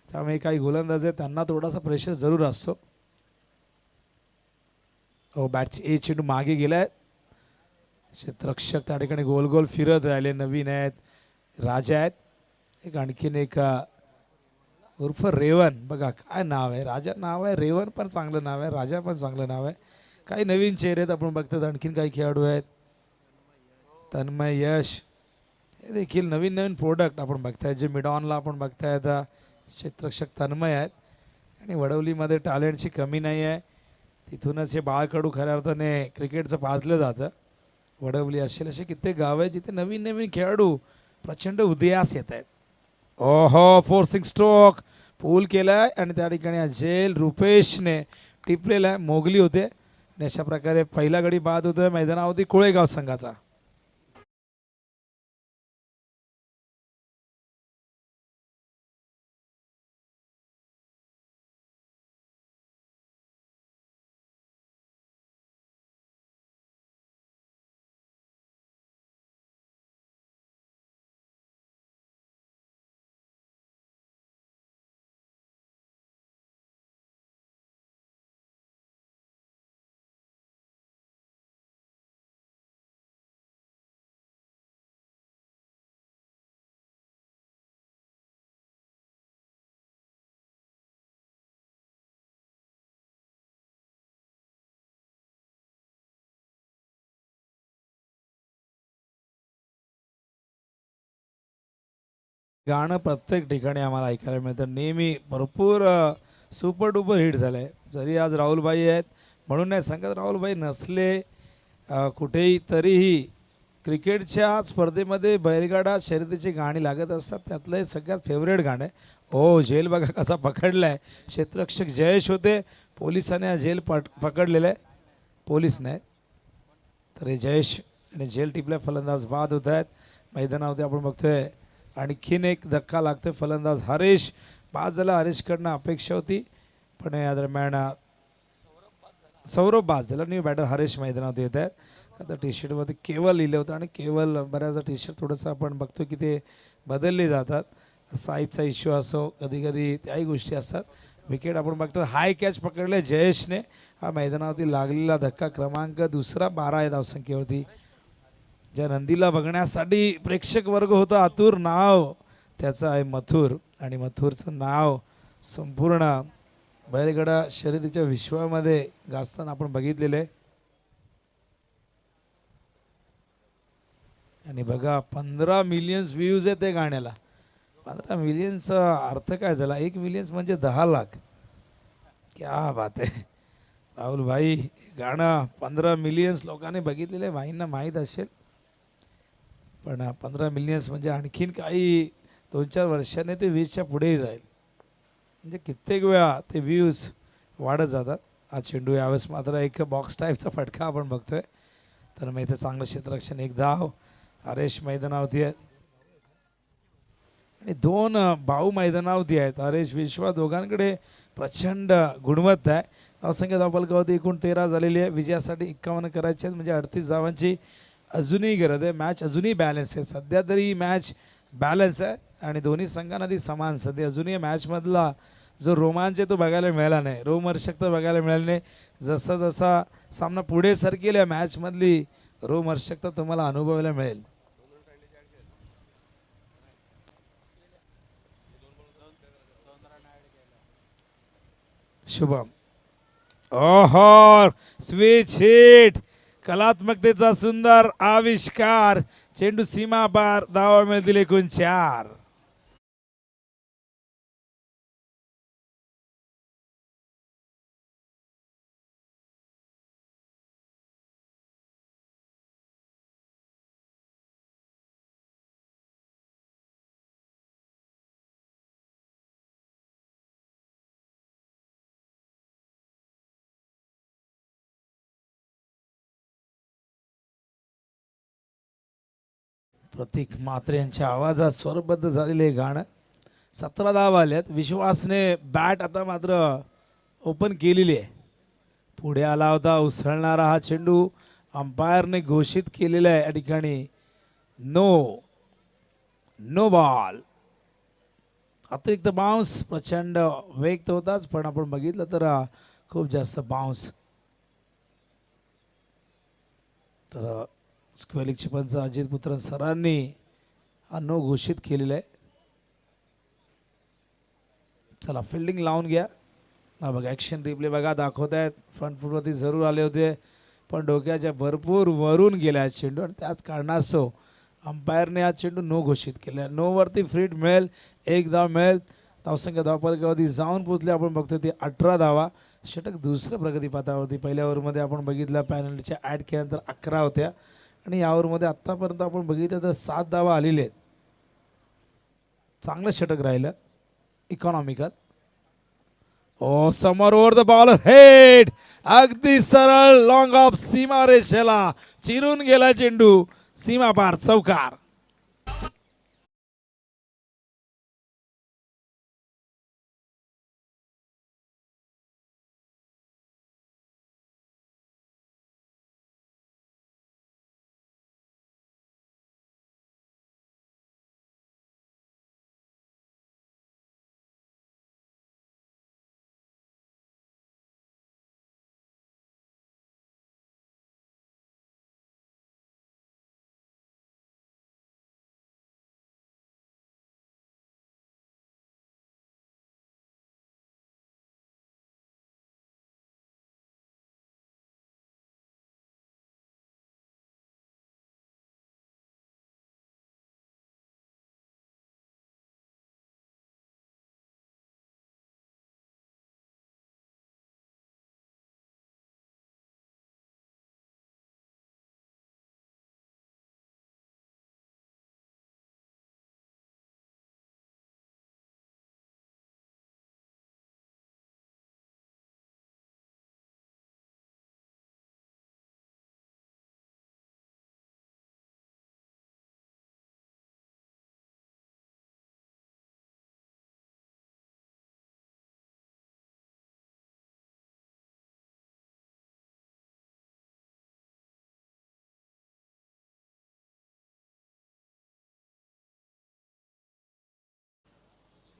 त्यामुळे काही गोलंदाज आहेत त्यांना थोडासा प्रेशर जरूर असतो. हो, बॅटची चेंडू मागे गेलाय. क्षेत्ररक्षक त्या ठिकाणी गोल गोल फिरत राहिले. नवीन आहेत, राजा आहेत. एक आणखीन एक उर्फ रेवन. बघा काय नाव आहे, राजा नाव आहे, रेवन पण चांगलं नाव आहे, राजा पण चांगलं नाव आहे. काही नवीन चेहरे आहेत आपण बघतात. आणखीन काही खेळाडू आहेत. तन्मय, यश, हे देखील नवीन नवीन प्रोडक्ट आपण बघतायत. जे मिडॉनला आपण बघतायत क्षेत्ररक्षक तन्मय आहेत. आणि वडवलीमध्ये टॅलेंटची कमी नाही आहे. तिथूनच हे बाळकडू खऱ्या अर्थाने क्रिकेटचं पाजलं जातं. वडवली असेल असे कित्येक गाव आहे जिथे नवीन नवीन खेळाडू प्रचंड उदयास येत आहेत. ओहो, फोर्सिंग स्ट्रोक पूल केलाय आणि त्या ठिकाणी झेल रुपेशने टिपलेला आहे. मोगली होते आणि अशा प्रकारे पहिला गडी बाद होतोय मैदानावरती कोळेगाव संघाचा. गाणं प्रत्येक ठिकाणी आम्हाला ऐकायला मिळतं. नेहमी भरपूर सुपर डुपर हिट झालं आहे. जरी आज राहुलभाई आहेत म्हणून नाही सांगत, राहुलभाई नसले कुठेही तरीही क्रिकेटच्या स्पर्धेमध्ये बैलगाडा शर्यतीची गाणी लागत असतात. त्यातलं हे सगळ्यात फेवरेट गाणं आहे. ओ झेल बघा कसा पकडला आहे. क्षेत्ररक्षक जयेश होते, पोलिसांनी हा झेल पकडलेला आहे. पोलीस नाही तर हे जयेश आणि झेल टिपल्या, फलंदाज बाद होत आहेत मैदानावरती. आपण बघतोय आणखीन एक धक्का लागतोय. फलंदाज हरीश बाद झाला. हरीशकडनं अपेक्षा होती पण या दरम्यान सौरभ बाद झाला. न्यू बॅटर हरीश मैदानावरती येत आहेत. आता टी शर्टवरती केवल लिहिलं होतं आणि केवल बऱ्याचदा टी शर्ट थोडंसं आपण बघतो की ते बदलले जातात. साईजचा इश्यू असो, कधी कधी त्याही गोष्टी असतात. विकेट आपण बघतो हाय कॅच पकडले जयेशने. हा मैदानावरती लागलेला धक्का क्रमांक दुसरा 12 आहे धावसंख्येवरती. ज्या नंदीला बघण्यासाठी प्रेक्षक वर्ग होता आतुर, नाव त्याचं आहे मथुर आणि मथुरचं नाव संपूर्ण बैलगाडा शर्यतीच्या विश्वामध्ये गाजताना आपण बघितलेलं आहे. आणि बघा 15 मिलियन्स व्ह्यूज आहे ते गाण्याला. 15 मिलियन्सचा अर्थ काय झाला? 1 मिलियन्स म्हणजे 10 लाख. क्या बात आहे राहुल भाई. गाणं 15 मिलियन्स लोकांनी बघितलेलं आहे. भाईंना माहीत असेल पण 15 मिलियन्स म्हणजे आणखीन काही 2-4 वर्षाने ते 20च्या पुढेही जाईल. म्हणजे कित्येक वेळा ते व्ह्यूज वाढत जातात. हा चेंडू यावेळेस मात्र एक बॉक्स टाईपचा फटका आपण बघतोय. तर मग इथे चांगलं क्षेत्ररक्षण, एक धाव. हरेश मैदानावरती आहेत आणि 2 भाऊ मैदानावरती आहेत. हरेश विश्वा दोघांकडे प्रचंड गुणवत्ता आहे. धावसंख्या धावफलकावरती एकूण 13 झालेली आहे. विजयासाठी 51 करायचे आहेत म्हणजे 38 धावांची अजूनही गरज आहे. मॅच अजूनही बॅलन्स आहे. सध्या तरी ही मॅच बॅलन्स आहे आणि दोन्ही संघांना ती समान सध्या. अजूनही मॅचमधला जो रोमांच आहे तो बघायला मिळाला नाही, रोमहर्षकता बघायला मिळाली नाही. जसा जसा सामना पुढे सरकेल या मॅचमधली रोमहर्षकता तुम्हाला अनुभवायला मिळेल. शुभम, ओहो स्विच हिट, कलात्मकतेचा सुंदर आविष्कार. चेंडू सीमा पार, धावा मिळतील एकूण 4. प्रतीक म्हात्रे यांच्या आवाजात स्वरबद्ध झालेले गाणं. 17 धावा आल्यात. विश्वासने बॅट आता मात्र ओपन केलेली आहे. पुढे आला होता उसळणारा हा चेंडू अंपायरने घोषित केलेला आहे या ठिकाणी नो बॉल. अतिरिक्त बाउन्स, प्रचंड वेग तर होताच पण आपण बघितलं तर खूप जास्त बाउन्स. तर स्क्वेलिकचे पंच अजित पुत्र सरांनी हा नो घोषित केलेला आहे. चला फिल्डिंग लावून घ्या. हा बघा ॲक्शन रिप्ले बघा दाखवत आहेत. फ्रंट फूटवरती जरूर आले होते पण डोक्याच्या भरपूर वरून गेल्या चेंडू आणि त्याच कारणास्तव अंपायरने हा चेंडू नो घोषित केला. नोवरती फ्रीट मिळेल, 1 धाव मिळेल. धावसंख्या धावफलकावरती जाऊन पोचले आपण बघतो ते 18 धावा. षटक दुसऱ्या प्रगतीपथावरती. पहिल्या ओव्हरमध्ये आपण बघितलं पॅनल्टीच्या ॲड केल्यानंतर 11 होत्या आणि या ओव्हरमध्ये आत्तापर्यंत आपण बघितलं तर 7 धावा आलेल्या आहेत. चांगलं षटक राहिलं इकॉनॉमिकल. ओ समोर ओव्हर द बॉल हेड अगदी सरळ लॉंग ऑफ सीमा रेषेला चिरून गेला चेंडू सीमा पार चौकार.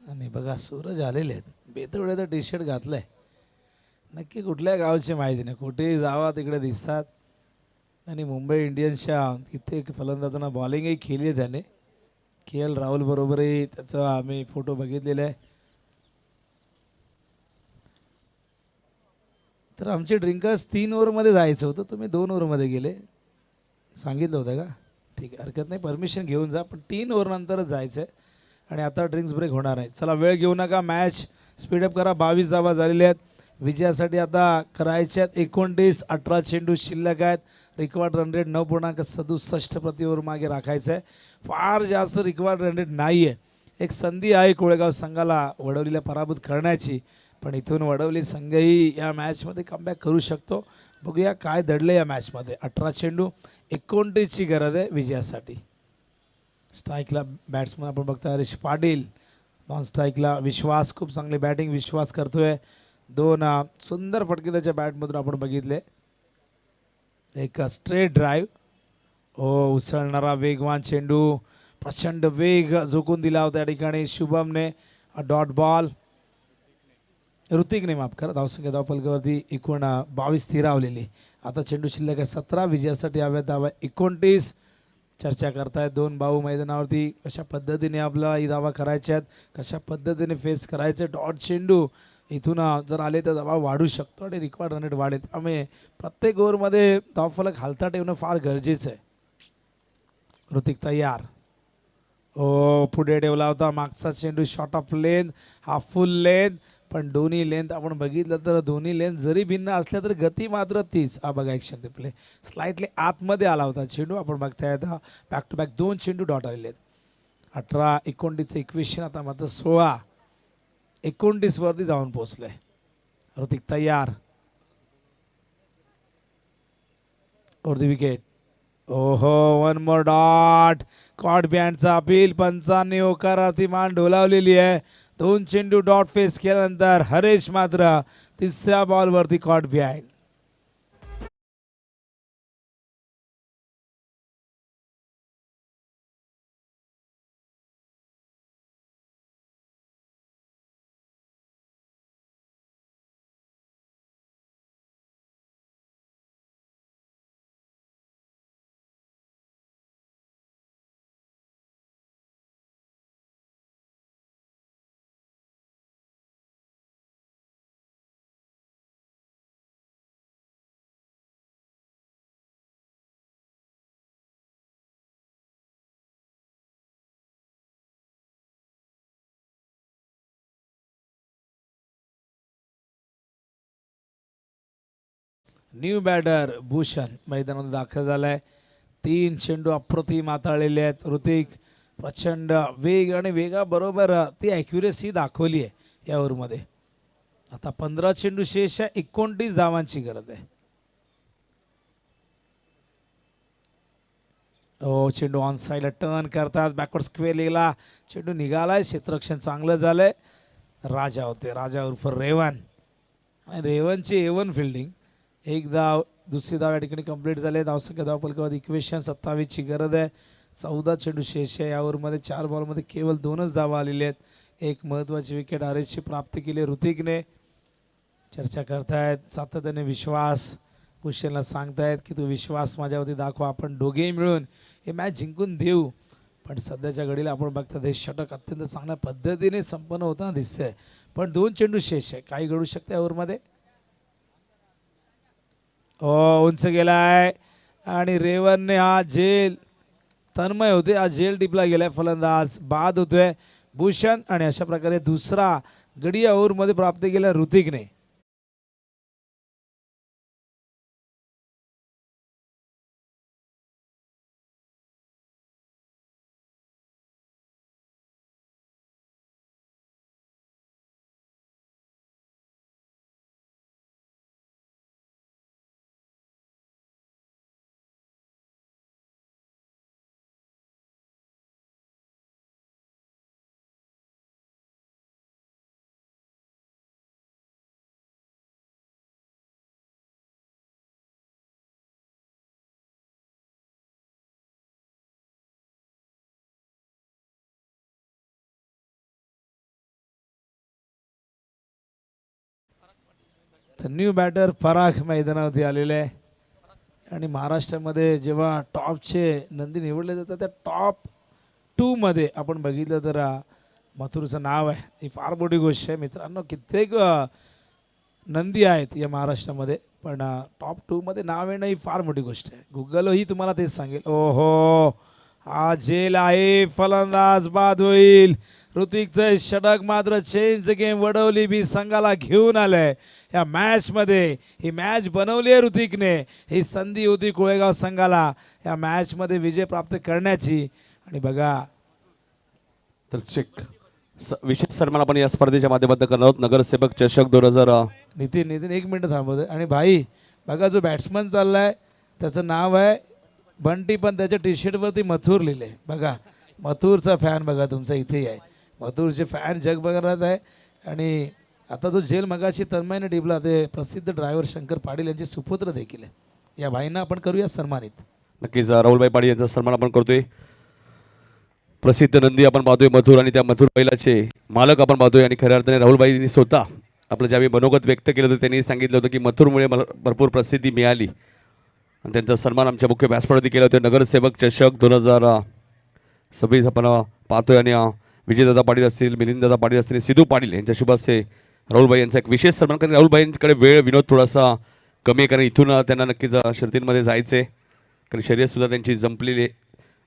आणि बघा सूरज आलेले आहेत. बेतोड्याचा टी शर्ट घातलाय. नक्की कुठल्या गावची माहिती नाही. कुठेही जावा तिकडे दिसतात. आणि मुंबई इंडियन्सच्या कित्येक फलंदाजांना बॉलिंगही केली आहे त्याने. KL राहुल बरोबरही त्याचा आम्ही फोटो बघितलेला आहे. तर आमचे ड्रिंकर्स 3 ओव्हरमध्ये जायचं होतं. तुम्ही 2 ओव्हरमध्ये गेले. सांगितलं होतं का? ठीक आहे, हरकत नाही, परमिशन घेऊन जा, पण 3 ओव्हरनंतरच जायचं आहे. आणि आता ड्रिंक्स ब्रेक होणार आहे. चला वेळ घेऊ नका, मॅच स्पीडअप करा. 22 धावा झालेल्या आहेत. विजयासाठी आता करायच्यात 29. 18 चेंडू शिल्लक आहेत. रिक्वायर्ड रन रेट 9.67 प्रति ओव्हर मागे राखायचं आहे. फार जास्त रिक्वायर्ड रन रेट नाही आहे. एक संधी आहे कोळेगाव संघाला वडवलीला पराभूत करण्याची, पण इथून वडवली संघही या मॅचमध्ये कमबॅक करू शकतो. बघूया काय दडलं या मॅचमध्ये. 18 चेंडू 29ची गरज आहे विजयासाठी. स्ट्राईकला बॅट्समन आपण बघता हरीश पाटील. नॉन स्ट्राईकला विश्वास, खूप चांगली बॅटिंग विश्वास करतोय. 2 सुंदर फटके त्याच्या बॅटमधून आपण बघितले. एक स्ट्रेट ड्राईव्ह. उसळणारा वेगवान चेंडू, प्रचंड वेग झोकून दिला होता या ठिकाणी शुभमने. Dot ball. ऋतिकने माफ करा. धावसंख्या धावफलकावरती एकूण 22 स्थिरावलेली. आता चेंडू शिल्लक आहे 17. विजयासाठी हव्या धावा 29. चर्चा करतायत 2 भाऊ मैदानावरती. कशा पद्धतीने आपल्याला ही धावा करायच्या आहेत, कशा पद्धतीने फेस करायचे. डॉट चेंडू इथून जर आले तर धावा वाढू शकतो आणि रिक्वायर्ड रन रेट वाढेल. त्यामुळे प्रत्येक ओव्हरमध्ये धावफलक हालता ठेवणं फार गरजेचं आहे. ऋतिक तयार. पुढे ठेवला होता मागचा चेंडू. शॉर्ट ऑफ लेंथ, हा फुल लेंथ, पण दोन्ही लेंथ आपण बघितलं तर दोन्ही लेंथ जरी भिन्न असल्या तरी गती मात्र तीच. हा बघा ॲक्शन रिप्ले. स्लाइटली आतमध्ये आला होता चेंडू. आपण बघताय आता बॅक टू बॅक 2 चेंडू डॉट आलेले आहेत. 18, 29, 21. आता मात्र 16, 29 वरती जाऊन पोहोचले. ऋतिक तयार. Over the wicket. One more dot. Caught बिहाइंडचा अपील. पंचांनी होकारार्थी मान डोलावलेली आहे. 2 चेंडू डॉट फेस केल्यानंतर हरेश मात्र 3ऱ्या बॉलवरती caught behind. New batter Bhushan मैदानात दाखल झालाय. 3 चेंडू अप्रतिम हाताळलेले आहेत. ऋतिक प्रचंड वेग आणि वेगाबरोबर ती ॲक्युरेसी दाखवली आहे या ओव्हरमध्ये. आता 15 चेंडू शेष आहे, 29 धावांची गरज आहे. चेंडू ऑन साईडला टर्न करतात, बॅकवर्ड स्क्वेअर लेगला चेंडू निघालाय, क्षेत्ररक्षण चांगलं झालंय. राजा होते, राजा उर्फ रेवन आणि रेवनची A1 फिल्डिंग. एक धाव, दुसरी धाव या ठिकाणी कंप्लीट झाले. धावसंख्या धावफलकावर इक्वेशन 27ची गरज आहे. 14 चेंडू शेष आहे. या ओव्हरमध्ये 4 बॉलमध्ये केवळ 2च धावा आलेल्या आहेत. एक महत्त्वाची विकेट आरेची प्राप्त केली ऋतिकने. चर्चा करतायत सातत्याने विश्वास, कुशलला सांगतायत की तू विश्वास माझ्यावरती दाखवा, आपण दोघेही मिळून हे मॅच जिंकून देऊ. पण सध्याच्या घडीला आपण बघतात हे षटक अत्यंत चांगल्या पद्धतीने संपन्न होताना दिसतंय. पण 2 चेंडू शेष आहे, काही घडू शकते ओव्हरमध्ये. उंच गेलाय आणि रेवनने हा झेल, तन्मय होते, हा झेल टिपला गेलाय. फलंदाज बाद होतोय भूषण आणि अशा प्रकारे दुसरा गडी या ओव्हरमध्ये प्राप्त केला ऋतिकने. तर न्यू बॅटर पराग मैदानावरती आलेले आहे. आणि महाराष्ट्रामध्ये जेव्हा टॉपचे नंदी निवडले जातात त्या टॉप 2 मध्ये आपण बघितलं तर मथुरचं नाव आहे. ही फार मोठी गोष्ट आहे मित्रांनो. कित्येक नंदी आहेत या महाराष्ट्रामध्ये, पण टॉप 2 मध्ये नाव येणं ही फार मोठी गोष्ट आहे. गुगलही तुम्हाला तेच सांगेल. ओहो, हा झेल आहे, फलंदाज बाद होईल. ऋतिकचं षटक मात्र चेंज गेम वडवली बी संघाला घेऊन आलंय या मॅचमध्ये. ही मॅच बनवली आहे ऋतिकने. ही संधी होती कोळेगाव संघाला या मॅचमध्ये विजय प्राप्त करण्याची. आणि बघा तर चेक विशेष सन्मान आपण या स्पर्धेच्या माध्यमातून करणार आहोत. नगरसेवक चषक 2000. नितीन 1 मिनिट थांबवतोय. आणि भाई बघा, जो बॅट्समन चाललाय त्याचं नाव आहे बंटी, पण त्याच्या टी शर्टवरती मथुर लिहिले. बघा, मथुरचा फॅन बघा तुमचा इथेही आहे. मथुरचे फॅन जग बघत आहे. आणि आता जो झेल मगाशी तन्मयने टिपला ते प्रसिद्ध ड्रायव्हर शंकर पाटील यांचे सुपुत्र देखील आहे. या भाईंना आपण करूया सन्मानित. नक्कीच राहुलभाई पाटील यांचा सन्मान आपण करतोय. प्रसिद्ध नंदी आपण पाहतोय मथुर, आणि त्या मथुर बैलाचे मालक आपण पाहतोय. आणि खऱ्या अर्थाने राहुलभाईंनी स्वतः आपलं ज्यावेळी मनोगत व्यक्त केलं होतं त्यांनी सांगितलं होतं की मथुरमुळे मला भरपूर प्रसिद्धी मिळाली, आणि त्यांचा सन्मान आमच्या मुख्य व्यासपीठावरती केला होता. नगरसेवक चषक 2026 आपण पाहतोय. आणि विजयदादा पाटील असतील, मिलिंददादा पाटील असतील, सिद्धू पाटील यांच्या शुभ हस्ते राहुलभाई यांचा एक विशेष सन्मान. कारण राहुलभाईंकडे वेळ विनोद थोडासा कमी आहे, कारण इथून त्यांना नक्कीच शर्यतींमध्ये जायचं आहे, कारण शर्यतसुद्धा त्यांची जंपलेली आहे.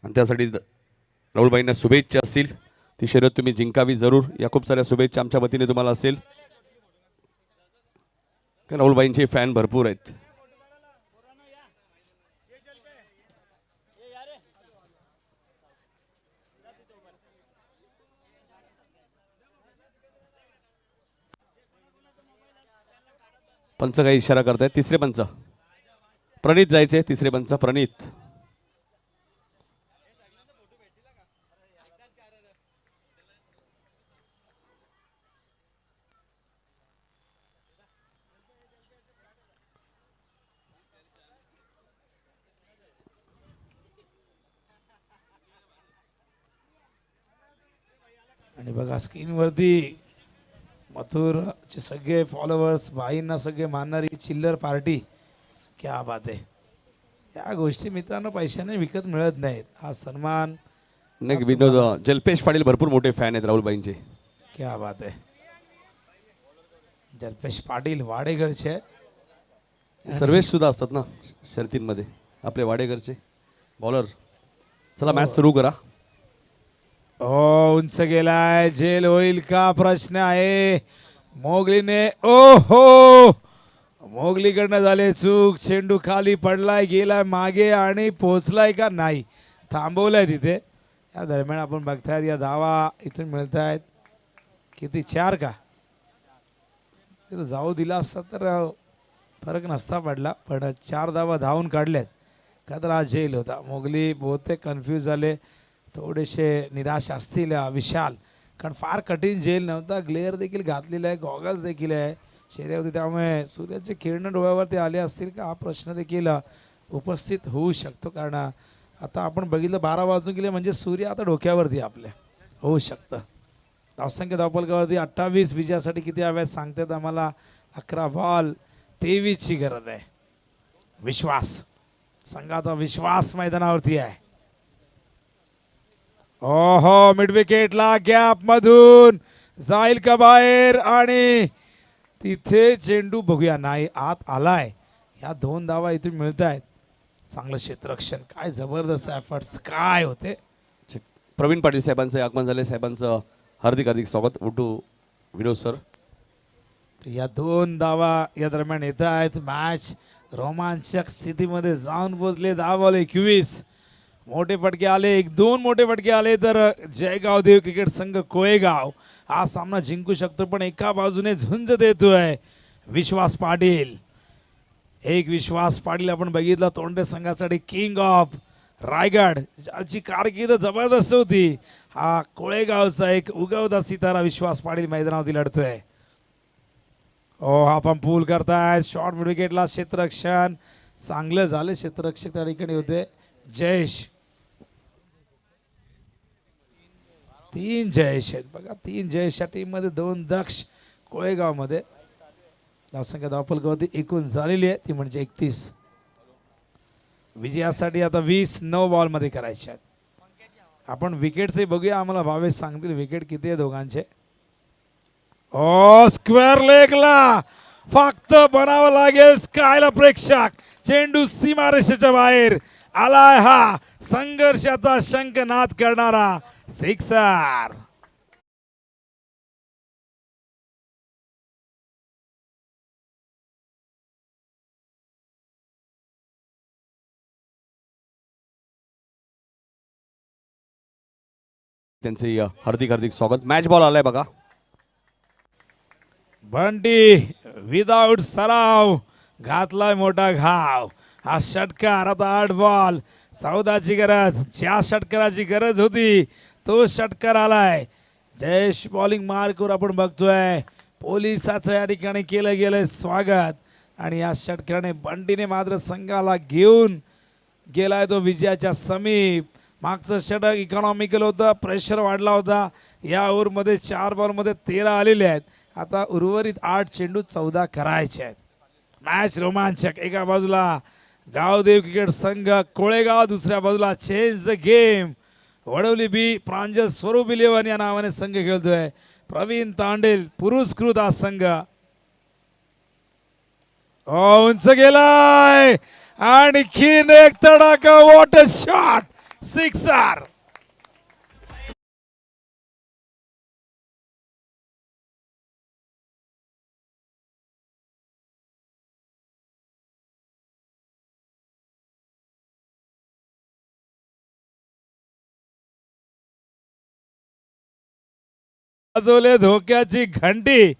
आणि त्यासाठी राहुलभाईंना शुभेच्छा असतील. ती शर्यत तुम्ही जिंकावी जरूर, या खूप साऱ्या शुभेच्छा आमच्या वतीने तुम्हाला असेल, कारण राहुलभाईंचे फॅन भरपूर आहेत. पंच काही इशारा करतायत. तिसरे पंच प्रणित जायचे. तिसरे पंच प्रणित. आणि बघा स्क्रीनवरती मथुरचे सगळे फॉलोअर्स, भाईंना सगळे मानणारी चिल्लर पार्टी. क्या बात आहे. या गोष्टी मित्रांनो पैशाने विकत मिळत नाहीत. हा सन्मान. नाही विनोद जल्पेश पाटील भरपूर मोठे फॅन आहेत राहुलभाईंचे. क्या बात आहे. जल्पेश पाटील वाडेघरचे सर्वेश सुद्धा असतात ना शर्यतींमध्ये आपले वाडेघरचे बॉलर. चला मॅच सुरू करा. उंच गेलाय, झेल होईल का प्रश्न आहे. मोगलीने ओहो, मोगलीकडनं झाले चूक. चेंडू खाली पडलाय, गेलाय मागे आणि पोचलाय का नाही, थांबवलाय तिथे. या दरम्यान आपण बघतायत या धावा इथून मिळत आहेत किती 4 का तिथं जाऊ दिला असता तर फरक नसता पडला पण 4 धावा धावून काढल्यात का तर हा झेल होता. मोगली बहुतेक कन्फ्यूज झाले थोडेसे निराश असतील विशाल कारण फार कठीण झेल नव्हता. ग्लेअर देखील घातलेला आहे गॉगल्स देखील आहे चेहऱ्यावरती त्यामुळे सूर्याचे किरण डोळ्यावरती आले असतील का हा प्रश्न देखील उपस्थित होऊ शकतो कारण आता आपण बघितलं 12 वाजून गेले म्हणजे सूर्य आता डोक्यावरती आपल्या होऊ शकतं. धावसंख्या धावपलकावरती 28 विजयासाठी किती हव्यात सांगतात आम्हाला 11 बॉल 23 ची गरज आहे. विश्वास संघाचा विश्वास मैदानावरती आहे. ओहो मिड विकेटला गॅप मधून जाईल का बाहेर आणि तिथे चेंडू बघूया नाही आत आलाय. ह्या 2 धावा इथून मिळत आहेत. चांगलं क्षेत्ररक्षण काय जबरदस्त एफर्ट्स काय होते. प्रवीण पाटील साहेबांचे आगमन झाले साहेबांचं हार्दिक हार्दिक स्वागत. उठू विनोद सर. या 2 धावा या दरम्यान येत आहेत. मॅच रोमांचक स्थितीमध्ये जाऊन पोहोचले. 10 बॉल 21 मोठे फटके आले 1-2 मोठे फटके आले तर जयगाव देव क्रिकेट संघ कोळेगाव हा सामना जिंकू शकतो पण एका बाजूने झुंज देतोय विश्वास पाटील. एक विश्वास पाटील आपण बघितलं तोंडे संघासाठी किंग ऑफ रायगड ज्याची कारकीर्द जबरदस्त होती. हा कोळेगावचा एक उगवता सितारा विश्वास पाटील मैदानावरती लढतोय. ओ हा पण पूल करतायत शॉर्ट विकेटला क्षेत्ररक्षण चांगलं झालं. क्षेत्ररक्षक त्या ठिकाणी होते जयेश. 3 जयेश आहेत बघा 3 जयेशच्या टीममध्ये 2 दक्ष कोळेगावमध्ये. धावसंख्या धावपलकावरती एकूण झालेली आहे ती म्हणजे 31. विजयासाठी आता 20 9 बॉलमध्ये करायचे आहेत. आपण विकेटचे बघूया आम्हाला भावेश सांगतील विकेट किती आहे दोघांचे. ओ स्क्वेअर लेगला फक्त बनावं लागेल स्कायला प्रेक्षक. चेंडू सीमारेषेच्या बाहेर आलाय हा संघर्षाचा शंखनाद करणारा सिक्सर. त्यांचे हार्दिक हार्दिक स्वागत. मॅच बॉल आलाय बघा. बंटी विदाउट सराव घातलाय मोठा घाव. हा षटकार आता 8 बॉल 14ची गरज. ज्या षटकाराची गरज होती तो षटकार आलाय. जयेश बॉलिंग मार्कवर आपण बघतोय पोलिसाचं या ठिकाणी केलं गेलंय स्वागत आणि या षटकाराने बंटीने मात्र संघाला घेऊन गेलाय तो विजयाच्या समीप. मागचं षटक इकॉनॉमिकल होतं प्रेशर वाढला होता. या ओव्हरमध्ये 4 बॉलमध्ये 13 आलेले आहेत. आता उर्वरित 8 चेंडू 14 करायचे आहेत. मॅच रोमांचक. एका बाजूला गावदेव क्रिकेट संघ कोळेगाव दुसऱ्या बाजूला चेंज द गेम वडवली बी प्रांजल स्वरूप 11 या नावाने संघ खेळतोय. प्रवीण तांडेल पुरस्कृत हा संघ. उंच गेलाय आणखीन एक तडाखा वॉट अ शॉट सिक्सर. वाजवले धोक्याची घंटी.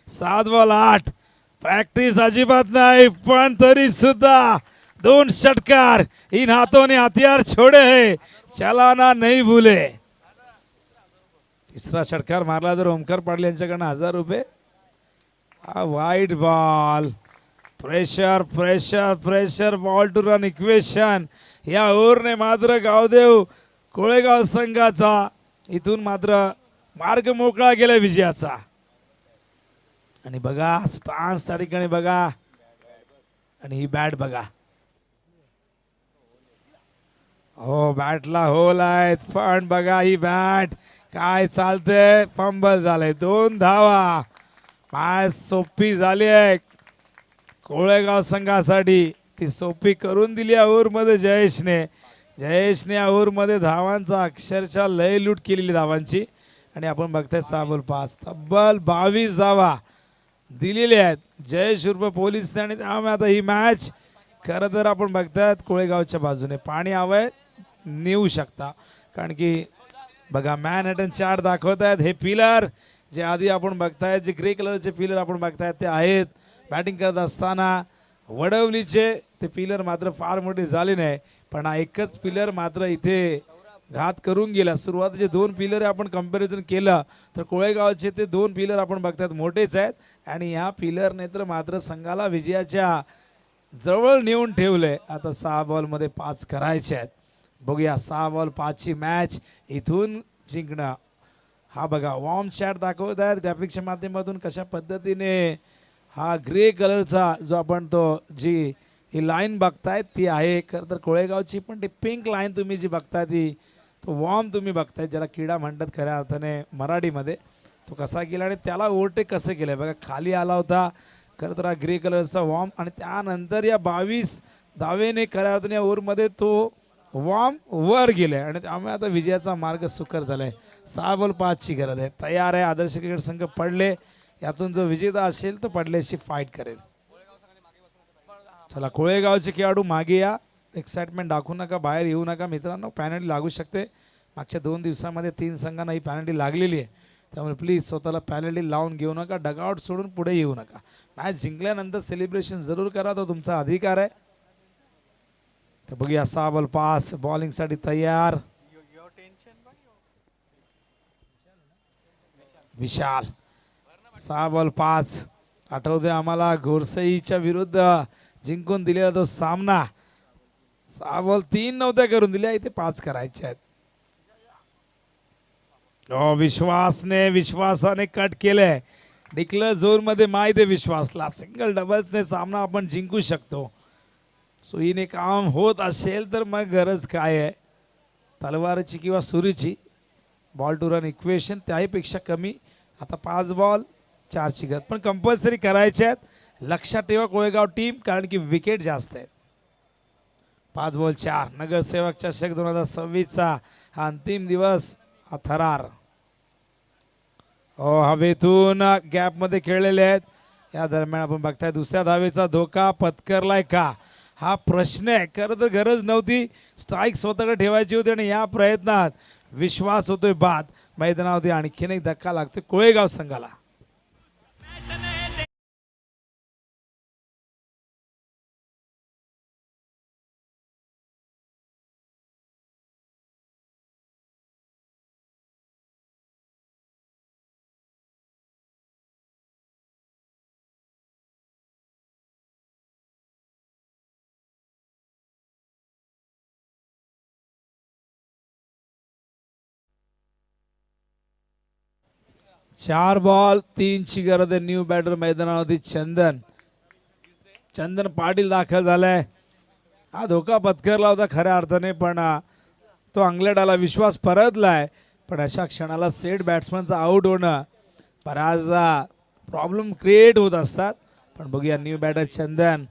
7 बॉल 8 प्रॅक्टिस अजिबात नाही पण तरी सुद्धा 2 षटकार. इन हाथों ने हथियार छोड़े है चलाना नहीं भूले. तिसरा षटकार मारला तर ओमकार पाटील यांच्याकडनं 1000 रुपये. हा वाईट ball. Pressure pressure pressure ball to run equation. या ओव्हरने मात्र गावदेव कोळेगाव संघाचा इथून मात्र मार्ग मोकळा गेला विजयाचा. आणि बघा स्टान्स त्या ठिकाणी बघा आणि ही बॅट बघा. हो बॅटला होल आहेत पण बघा ही बॅट काय चालते. फंबल झालंय 2 धावा. मॅच सोपी झाली आहे कोळेगाव संघासाठी. ती सोपी करून दिली या ओव्हरमध्ये जयेशने. जयेशने या ओव्हरमध्ये धावांचा अक्षरशः लय लूट केलेली धावांची. आणि आपण बघताय 6 बॉल 5 तब्बल 22 धावा दिलेल्या आहेत जयेश उर्फ पोलीस. आणि त्यामुळे आता ही मॅच खरं तर आपण बघतायत कोळेगावच्या बाजूने. पाणी हवंय नेऊ शकता कारण की बघा मॅनहॅटन चार्ट दाखवत आहेत. हे पिलर जे आधी आपण बघतायत, जे ग्रे कलरचे पिलर आपण बघतायत ते आहेत बॅटिंग करत असताना वडवलीचे. ते पिलर मात्र फार मोठे झाले नाही, पण हा एकच पिलर मात्र इथे घात करून गेला. सुरुवातीचे 2 पिलर आपण कंपॅरिझन केलं तर कोळेगावचे ते 2 पिलर आपण बघतायत मोठेच आहेत, आणि ह्या पिलरने तर मात्र संघाला विजयाच्या जवळ नेऊन ठेवलंय. आता 6 बॉलमध्ये 5 करायचे आहेत. बघूया 6 बॉल 5ची मॅच इथून जिंकणं. हा बघा वॉर्म शॉट दाखवत आहेत ग्राफिक्सच्या माध्यमातून कशा पद्धतीने हा ग्रे कलरचा जो आपण तो जी ही लाईन बघताय ती आहे खरं तर कोळेगावची, पण ती पिंक लाईन तुम्ही जी बघताय ती तो वॉर्म तुम्ही बघताय, ज्याला किडा म्हणतात खऱ्या अर्थाने मराठीमध्ये, तो कसा केला आणि त्याला ओव्हरटेक कसं केलं बघा. खाली आला होता खरं तर हा ग्रे कलरचा वॉर्म, आणि त्यानंतर या 22 धावेने खऱ्या अर्थाने या ओव्हरमध्ये तो वॉर्म वर गेले, आणि त्यामुळे आता विजयाचा मार्ग सुकर झालाय. 6 बॉल 5ची गरज आहे. तयार आहे आदर्श क्रिकेट संघ. पडले यातून जो विजेता असेल तो पडल्याशी फाईट करेल. चला कोळेगावचे खेळाडू मागे या. एक्साइटमेंट दाखवू नका, बाहेर येऊ नका मित्रांनो. पॅनल्टी लागू शकते. मागच्या 2 दिवसामध्ये 3 संघांना ही पॅनल्टी लागलेली आहे, त्यामुळे प्लीज स्वतःला पॅनल्टी लावून घेऊ नका. डगआउट सोडून पुढे येऊ नका. मॅच जिंकल्यानंतर सेलिब्रेशन जरूर करा, तो तुमचा अधिकार आहे. तर बघूया 6 बॉल 5 बॉलिंगसाठी तयार. विशाल 6 बॉल 5. आठवते आम्हाला घोरसईच्या विरुद्ध जिंकून दिलेला तो सामना. 6 बॉल 3 नव्हत्या करून दिल्या, इथे 5 करायचे आहेत. विश्वासाने कट केलंय. डिक्लेअर झोन मध्ये माहिती आहे विश्वासला सिंगल डबल्सने सामना आपण जिंकू शकतो. सुईने काम होत असेल तर मग गरज काय आहे तलवारची किंवा सुरीची. बॉल टू रन इक्वेशन त्याहीपेक्षा कमी. आता 5 बॉल 4ची गत पण कंपल्सरी करायचे आहेत. लक्षात ठेवा कोळेगाव टीम, कारण की विकेट जास्त आहेत. 5 बॉल 4. नगरसेवक चषक 2026चा हा अंतिम दिवस. हा थरार हवेतून गॅपमध्ये खेळलेले आहेत. या दरम्यान आपण बघताय दुसऱ्या धावेचा धोका पत्करलाय का, हा प्रश्न आहे. खरं तर गरज नव्हती, स्ट्राईक स्वतःकडे ठेवायची होती, आणि या प्रयत्नात विश्वास होतोय बाद. मैदानावरती आणखीन एक धक्का लागतोय कोळेगाव संघाला. चार बॉल 3ची गरज आहे. न्यू बॅटर मैदानावरती चंदन पाटील दाखल झालाय. हा धोका पत्करला होता खऱ्या अर्थाने, पण तो अंगलटाला विश्वास परतलाय. पण अशा क्षणाला सेट बॅट्समनचा आउट होणं बराचदा प्रॉब्लेम क्रिएट होत असतात. पण बघूया न्यू बॅटर चंदन.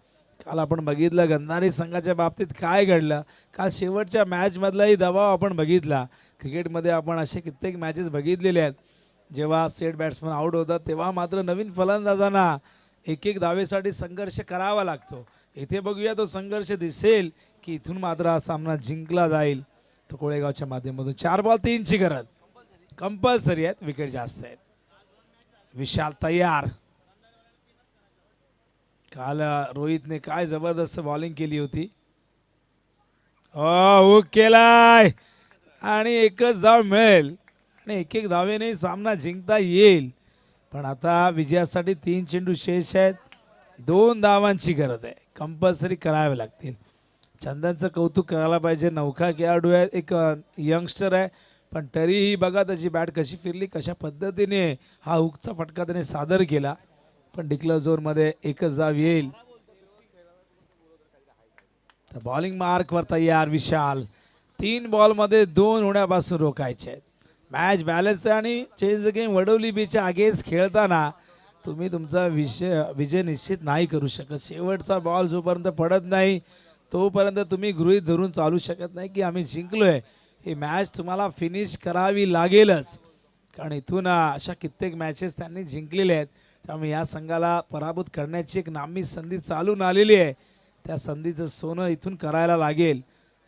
काल आपण बघितलं गंधारी संघाच्या बाबतीत काय घडलं. काल शेवटच्या मॅचमधलाही दबाव आपण बघितला. क्रिकेटमध्ये आपण असे कित्येक मॅचेस बघितलेले आहेत जेव्हा सेट बॅट्समन आउट होतात तेव्हा मात्र नवीन फलंदाजांना एक धावेसाठी संघर्ष करावा लागतो. इथे बघूया तो संघर्ष दिसेल की इथून मात्र हा सामना जिंकला जाईल. तो कोळेगावच्या माध्यमातून 4 बॉल 3ची गरज कंपल्सरी आहेत. विकेट जास्त आहेत. विशाल तयार. काल रोहितने काय जबरदस्त बॉलिंग केली होती. हुक केलाय आणि एकच धाव मिळेल आणि एक धावेने सामना जिंकता येईल. पण आता विजयासाठी 3 चेंडू शेष आहेत. 2 धावांची गरज आहे. कंपल्सरी करावे लागतील. चंदनचं कौतुक करायला पाहिजे. नौका खेळाडू आहे, एक यंगस्टर आहे, पण तरीही बघा त्याची बॅट कशी फिरली, कशा पद्धतीने हा हुकचा फटका त्याने सादर केला. पण डिक्लेअर झोनमध्ये एकच धाव येईल. तर बॉलिंग मार्कवर तयार विशाल. 3 बॉलमध्ये 2 होण्यापासून रोखायचे आहेत. मॅच बॅलन्स आहे आणि चेंज द गेम वडवली बीच्या अगेन्स्ट खेळताना तुम्ही तुमचा विजय निश्चित नाही करू शकत. शेवटचा बॉल जोपर्यंत पडत नाही तोपर्यंत तुम्ही गृहीत धरून चालू शकत नाही की आम्ही जिंकलोय. ही मॅच तुम्हाला फिनिश करावी लागेलच, कारण इथून अशा कित्येक मॅचेस त्यांनी जिंकलेल्या आहेत. त्यामुळे या संघाला पराभूत करण्याची एक नामी संधी चालून आलेली आहे. त्या संधीचं सोनं इथून करायला लागेल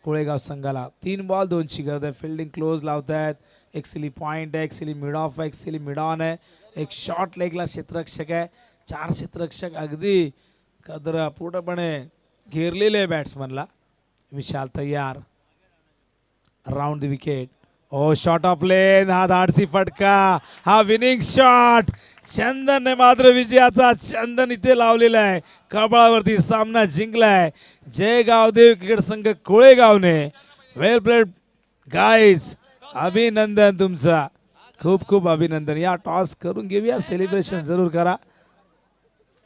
कोळेगाव संघाला. 3 बॉल 2ची गरज आहे. फिल्डिंग क्लोज लावतायत. एक सिली पॉइंट आहे, एक सिली मिड ऑफ आहे, एक सिली मिड ऑन आहे, एक शॉर्ट लेगला क्षेत्ररक्षक आहे. 4 क्षेत्ररक्षक अगदी कदर पूर्णपणे घेरलेले आहे बॅट्समनला. विशाल तयार, round the wicket. Oh shot off lane, हा धाडसी फटका, हा विनिंग शॉट. चंदनने मात्र विजयाचा चंदन इथे लावलेला आहे. कपाळावरती सामना जिंकलाय जय गावदेव क्रिकेट संघ कोळेगावने. वेल प्लेड गाईज, अभिनंदन तुमचा, खूप खूप अभिनंदन. या टॉस करून घेऊया, सेलिब्रेशन जरूर करा.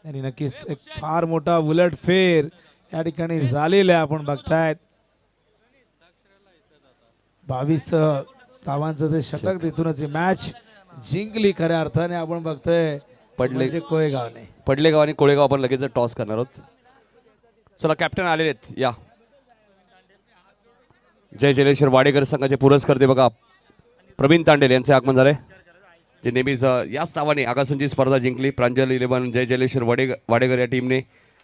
आणि नक्कीच एक फार मोठा उलट फेर या ठिकाणी झालेला आहे. आपण बघतायत 22 धावांचं ते षटक, तिथूनच ही मॅच जिंकली खऱ्या अर्थाने. आपण बघतोय म्हणजे कोळेगावने. पडलेगाव आणि कोळेगाव आपण लगेच टॉस करणार आहोत. चला कॅप्टन आलेले आहेत. या जय जलेश्वर वाडेकर संघाचे पुरस्कर्ते बघा प्रवीण तांडेल यांचे आगमन झाले, जे नेहमीच याच नावाने आगासूंची स्पर्धा जिंकली. प्रांजल 11 जय जलेश्वर वाडेकर या टीमने.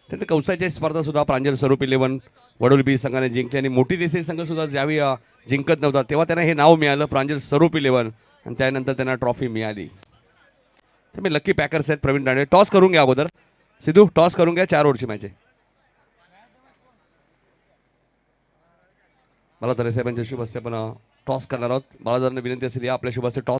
त्यानंतर कौसाची स्पर्धा सुद्धा प्रांजल स्वरूप 11 वडोली बी संघाने जिंकली. आणि मोठी देसाई संघ सुद्धा ज्यावेळी जिंकत नव्हता तेव्हा त्यांना हे नाव मिळालं प्रांजल स्वरूप 11, आणि त्यानंतर त्यांना ट्रॉफी मिळाली. त्यामुळे लकी पॅकर्स आहेत प्रवीण तांडेल. टॉस करून घ्या अगोदर, सिद्धू टॉस करून घ्या. 4 ओव्हरची मॅच आहे. मला तर साहेबांच्या शुभ हस्ते आपण टॉस करणार आहोत. मला जर विनंती असेल या आपल्या शुभ हस्ते टॉस